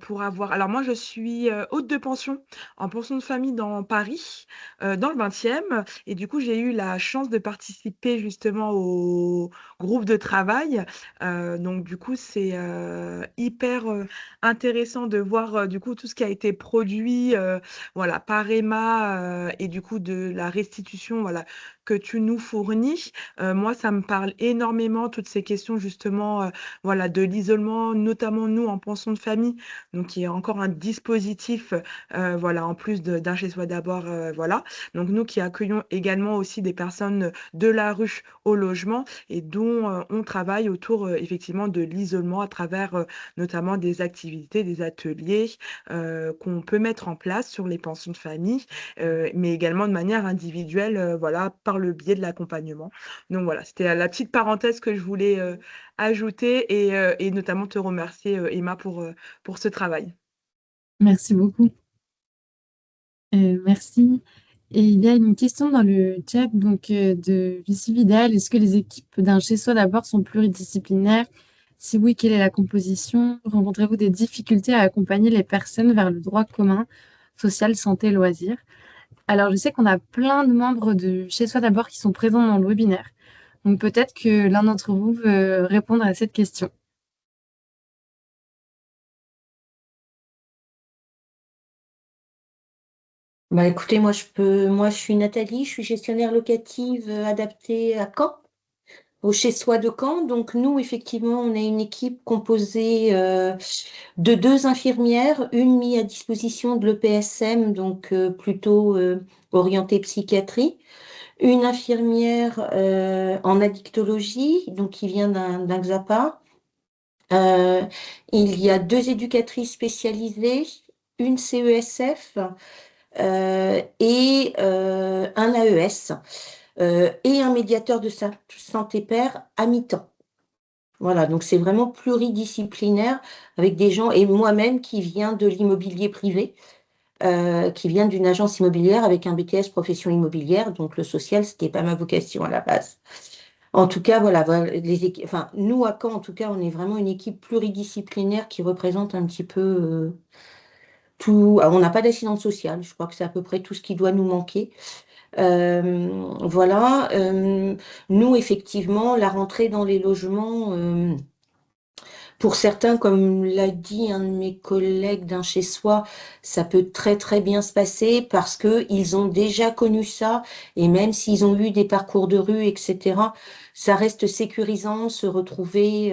pour avoir. Alors moi je suis hôte de pension en pension de famille dans Paris, dans le 20e, et du coup j'ai eu la chance de participer justement au groupe de travail. Donc du coup c'est hyper intéressant de voir du coup tout ce qui a été produit voilà, par Emma et du coup de la restitution voilà, que tu nous fournis. Moi, ça me parle énormément, toutes ces questions justement voilà, de l'isolement, notamment nous en pension de famille, donc il y a encore un dispositif voilà, en plus d'un chez soi d'abord, voilà. Donc nous qui accueillons également aussi des personnes de la rue au logement et dont on travaille autour effectivement de l'isolement à travers notamment des activités, des ateliers qu'on peut mettre en place sur les pensions de famille, mais également de manière individuelle, voilà, par le biais de l'accompagnement. Donc voilà, c'était la petite parenthèse que je voulais ajouter et notamment te remercier, Emma, pour ce travail. Merci beaucoup. Merci. Et il y a une question dans le chat donc, de Lucie Vidal. Est-ce que les équipes d'un chez soi d'abord sont pluridisciplinaires? Si oui, quelle est la composition? Rencontrez-vous des difficultés à accompagner les personnes vers le droit commun, social, santé, loisirs? Alors, je sais qu'on a plein de membres de chez soi d'abord qui sont présents dans le webinaire. Donc, peut-être que l'un d'entre vous veut répondre à cette question. Écoutez, moi je suis Nathalie, je suis gestionnaire locative adaptée à Caen, au chez soi de Caen. Donc nous, effectivement, on a une équipe composée de 2 infirmières, une mise à disposition de l'EPSM, donc plutôt orientée psychiatrie, une infirmière en addictologie, donc qui vient d'un XAPA. Il y a 2 éducatrices spécialisées, une CESF et un AES et un médiateur de santé père à mi-temps. Voilà, donc c'est vraiment pluridisciplinaire avec des gens, et moi-même qui viens de l'immobilier privé, qui vient d'une agence immobilière avec un BTS profession immobilière, donc le social, ce n'était pas ma vocation à la base. En tout cas, voilà, enfin, nous à Caen, en tout cas, on est vraiment une équipe pluridisciplinaire qui représente un petit peu tout. Alors, on n'a pas d'accident social, je crois que c'est à peu près tout ce qui doit nous manquer. Voilà. Nous, effectivement, la rentrée dans les logements, pour certains, comme l'a dit un de mes collègues d'un chez soi, ça peut très très bien se passer parce qu'ils ont déjà connu ça et même s'ils ont eu des parcours de rue, etc., ça reste sécurisant, se retrouver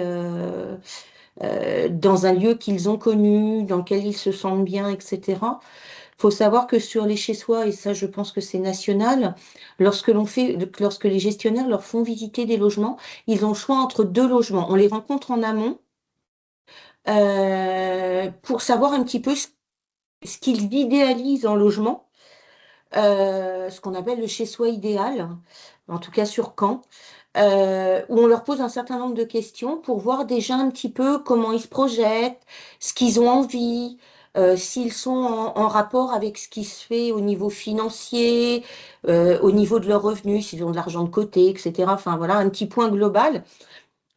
dans un lieu qu'ils ont connu, dans lequel ils se sentent bien, etc. Faut savoir que sur les chez-soi, et ça je pense que c'est national, lorsque les gestionnaires leur font visiter des logements, ils ont le choix entre 2 logements. On les rencontre en amont pour savoir un petit peu ce qu'ils idéalisent en logement, ce qu'on appelle le chez-soi idéal, en tout cas sur Caen, où on leur pose un certain nombre de questions pour voir déjà un petit peu comment ils se projettent, ce qu'ils ont envie, s'ils sont en rapport avec ce qui se fait au niveau financier, au niveau de leurs revenus, s'ils ont de l'argent de côté, etc. Enfin voilà, un petit point global.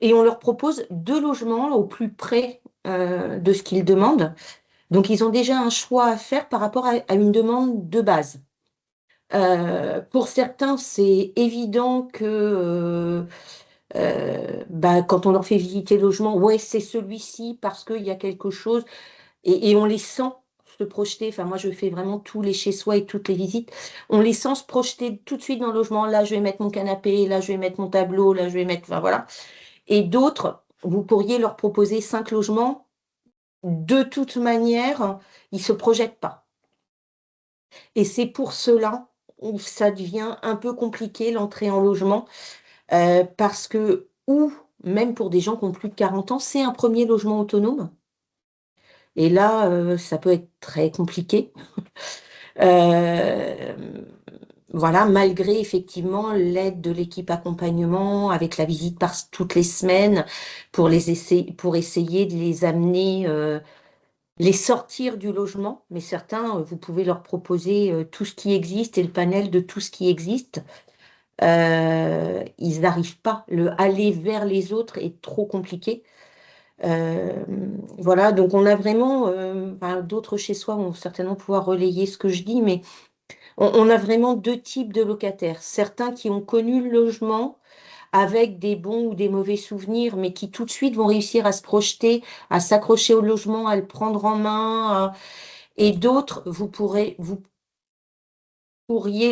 Et on leur propose 2 logements au plus près de ce qu'ils demandent. Donc ils ont déjà un choix à faire par rapport à une demande de base. Pour certains, c'est évident que quand on leur fait visiter le logement, ouais, c'est celui-ci parce qu'il y a quelque chose, et on les sent se projeter, enfin moi je fais vraiment tous les chez soi et toutes les visites, on les sent se projeter tout de suite dans le logement. Là, je vais mettre mon canapé, là, je vais mettre mon tableau, là, je vais mettre, enfin voilà. Et d'autres, vous pourriez leur proposer 5 logements. De toute manière, ils ne se projettent pas. Et c'est pour cela où ça devient un peu compliqué l'entrée en logement, parce que, ou même pour des gens qui ont plus de 40 ans, c'est un premier logement autonome. Et là, ça peut être très compliqué. Euh, voilà, malgré effectivement l'aide de l'équipe accompagnement, avec la visite toutes les semaines, pour essayer de les amener, les sortir du logement. Mais certains, vous pouvez leur proposer tout ce qui existe et le panel de tout ce qui existe. Ils n'arrivent pas. Le aller vers les autres est trop compliqué. Voilà, donc on a vraiment, d'autres chez soi vont certainement pouvoir relayer ce que je dis, mais on a vraiment 2 types de locataires. Certains qui ont connu le logement avec des bons ou des mauvais souvenirs, mais qui tout de suite vont réussir à se projeter, à s'accrocher au logement, à le prendre en main. Et d'autres, vous pourriez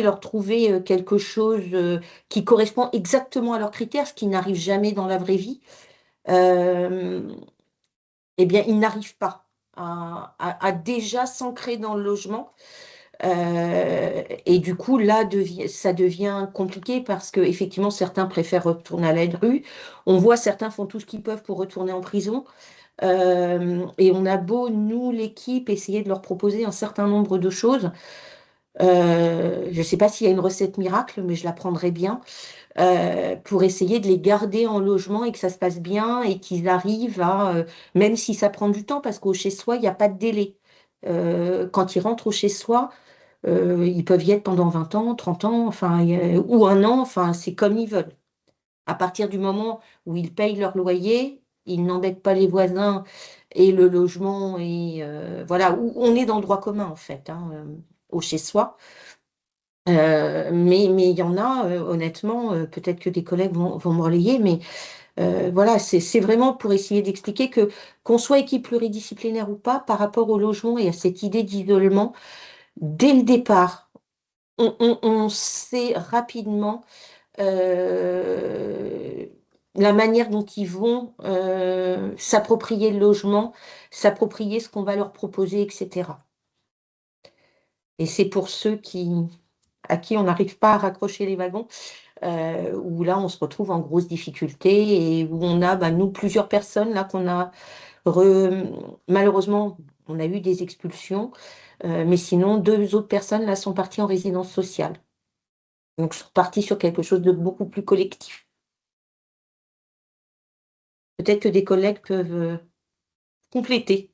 leur trouver quelque chose qui correspond exactement à leurs critères, ce qui n'arrive jamais dans la vraie vie. Eh bien, ils n'arrivent pas à déjà s'ancrer dans le logement. Et du coup, là, ça devient compliqué parce que effectivement, certains préfèrent retourner à la rue. On voit certains font tout ce qu'ils peuvent pour retourner en prison. Et on a beau, nous, l'équipe, essayer de leur proposer un certain nombre de choses. Je ne sais pas s'il y a une recette miracle, mais je la prendrais bien. Pour essayer de les garder en logement et que ça se passe bien et qu'ils arrivent même si ça prend du temps, parce qu'au chez-soi, il n'y a pas de délai. Quand ils rentrent au chez-soi, ils peuvent y être pendant 20 ans, 30 ans, enfin, ou 1 an, enfin, c'est comme ils veulent. À partir du moment où ils payent leur loyer, ils n'embêtent pas les voisins et le logement, et voilà, où on est dans le droit commun, en fait, au chez-soi. Mais il y en a, honnêtement, peut-être que des collègues vont me relayer, mais voilà, c'est vraiment pour essayer d'expliquer que qu'on soit équipe pluridisciplinaire ou pas, par rapport au logement et à cette idée d'isolement, dès le départ, on sait rapidement la manière dont ils vont s'approprier le logement, s'approprier ce qu'on va leur proposer, etc. Et c'est pour ceux à qui on n'arrive pas à raccrocher les wagons, où là, on se retrouve en grosse difficulté et où on a, nous, plusieurs personnes là qu'on a malheureusement, on a eu des expulsions, mais sinon, 2 autres personnes là sont parties en résidence sociale. Donc, sont parties sur quelque chose de beaucoup plus collectif. Peut-être que des collègues peuvent compléter.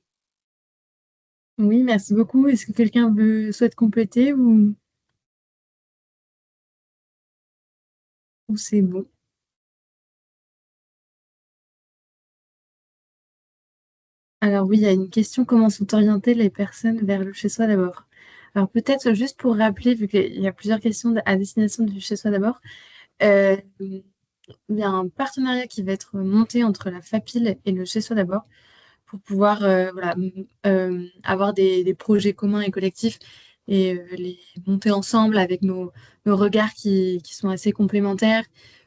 Oui, merci beaucoup. Est-ce que quelqu'un souhaite compléter ou c'est bon? Alors oui, il y a une question, comment sont orientées les personnes vers le chez-soi d'abord? Alors peut-être juste pour rappeler, vu qu'il y a plusieurs questions à destination du chez-soi d'abord, il y a un partenariat qui va être monté entre la FAPIL et le chez-soi d'abord pour pouvoir voilà, avoir des projets communs et collectifs et les monter ensemble avec nos regards qui sont assez complémentaires.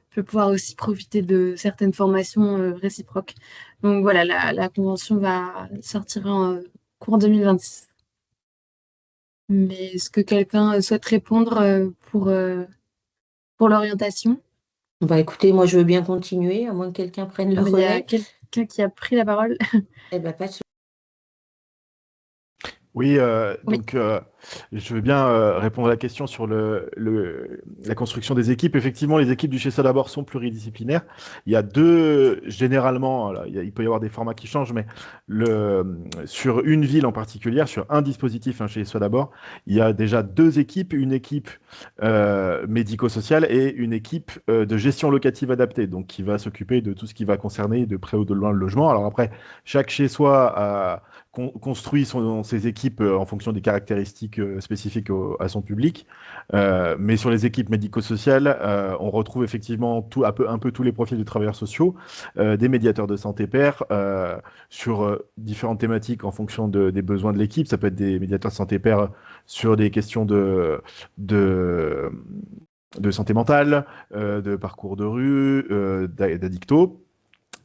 Je peux pouvoir aussi profiter de certaines formations réciproques. Donc voilà, la convention va sortir en cours 2026. Mais est-ce que quelqu'un souhaite répondre pour l'orientation? Bah écoutez, moi je veux bien continuer, à moins que quelqu'un prenne le Il y a relais. quelqu'un qui a pris la parole. Eh ben, pas de souci. Oui, Oui. donc je veux bien répondre à la question sur la construction des équipes. Effectivement, les équipes du chez soi d'abord sont pluridisciplinaires. Il y a généralement, alors, il peut y avoir des formats qui changent, mais sur une ville en particulier, sur un dispositif, un chez soi d'abord, il y a déjà 2 équipes, une équipe médico-sociale et une équipe de gestion locative adaptée, donc qui va s'occuper de tout ce qui va concerner de près ou de loin le logement. Alors après, chaque chez soi construit ses équipes en fonction des caractéristiques spécifiques à son public. Mais sur les équipes médico-sociales, on retrouve effectivement un peu tous les profils de travailleurs sociaux, des médiateurs de santé pair, sur différentes thématiques en fonction des besoins de l'équipe. Ça peut être des médiateurs de santé pair sur des questions de santé mentale, de parcours de rue, d'addicto.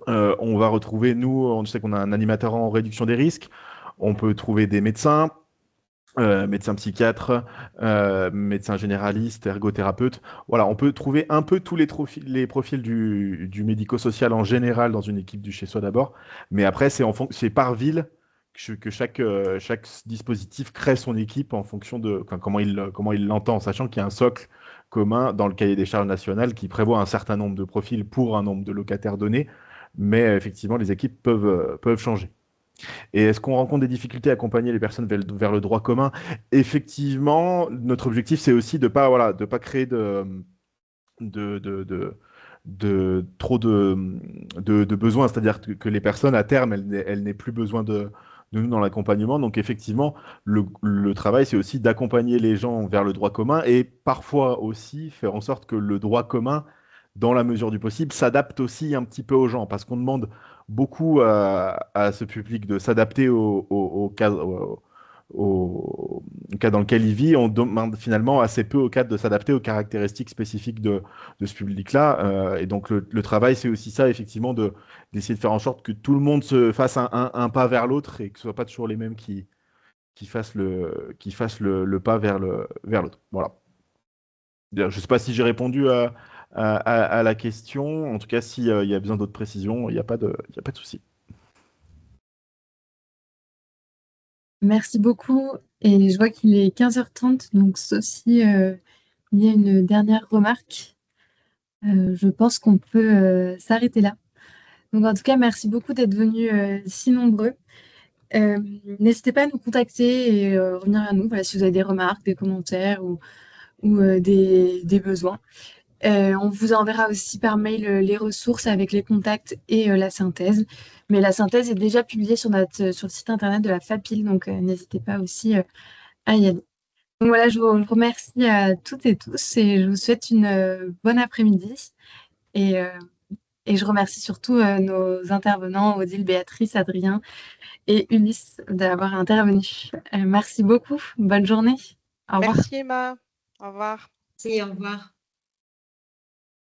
On va retrouver, nous, on sait qu'on a un animateur en réduction des risques. On peut trouver des médecins, médecins psychiatres, médecins généralistes, ergothérapeutes. Voilà, on peut trouver un peu tous les profils du médico-social en général dans une équipe du Chez Soi d'abord. Mais après, c'est par ville que chaque dispositif crée son équipe en fonction de comment il l'entend, sachant qu'il y a un socle commun dans le cahier des charges national qui prévoit un certain nombre de profils pour un nombre de locataires donnés. Mais effectivement, les équipes peuvent changer. Et est-ce qu'on rencontre des difficultés à accompagner les personnes vers le droit commun? Effectivement, notre objectif, c'est aussi de pas créer trop de besoins, c'est-à-dire que les personnes, à terme, elles n'aient plus besoin de nous dans l'accompagnement. Donc, effectivement, le travail, c'est aussi d'accompagner les gens vers le droit commun et parfois aussi faire en sorte que le droit commun, dans la mesure du possible, s'adapte aussi un petit peu aux gens, parce qu'on demande beaucoup à ce public de s'adapter au cas dans lequel il vit. On demande finalement assez peu au cadre de s'adapter aux caractéristiques spécifiques de ce public-là. Et donc le travail, c'est aussi ça, effectivement, d'essayer de faire en sorte que tout le monde se fasse un pas vers l'autre et que ce ne soit pas toujours les mêmes qui fassent le pas vers l'autre. Voilà. Je ne sais pas si j'ai répondu à la question. En tout cas, s'il y a besoin d'autres précisions, il n'y a pas de souci. Merci beaucoup. Et je vois qu'il est 15h30, donc sauf si il y a une dernière remarque, je pense qu'on peut s'arrêter là. Donc en tout cas, merci beaucoup d'être venus si nombreux. N'hésitez pas à nous contacter et revenir à nous, voilà, si vous avez des remarques, des commentaires ou des besoins. On vous enverra aussi par mail les ressources avec les contacts et la synthèse. Mais la synthèse est déjà publiée sur le site internet de la FAPIL, donc n'hésitez pas aussi à y aller. Donc voilà, je vous remercie à toutes et tous et je vous souhaite une bonne après-midi. Et je remercie surtout nos intervenants, Odile, Béatrice, Adrien et Ulysse, d'avoir intervenu. Merci beaucoup. Bonne journée. Au revoir. Merci Emma. Au revoir. Si, au revoir.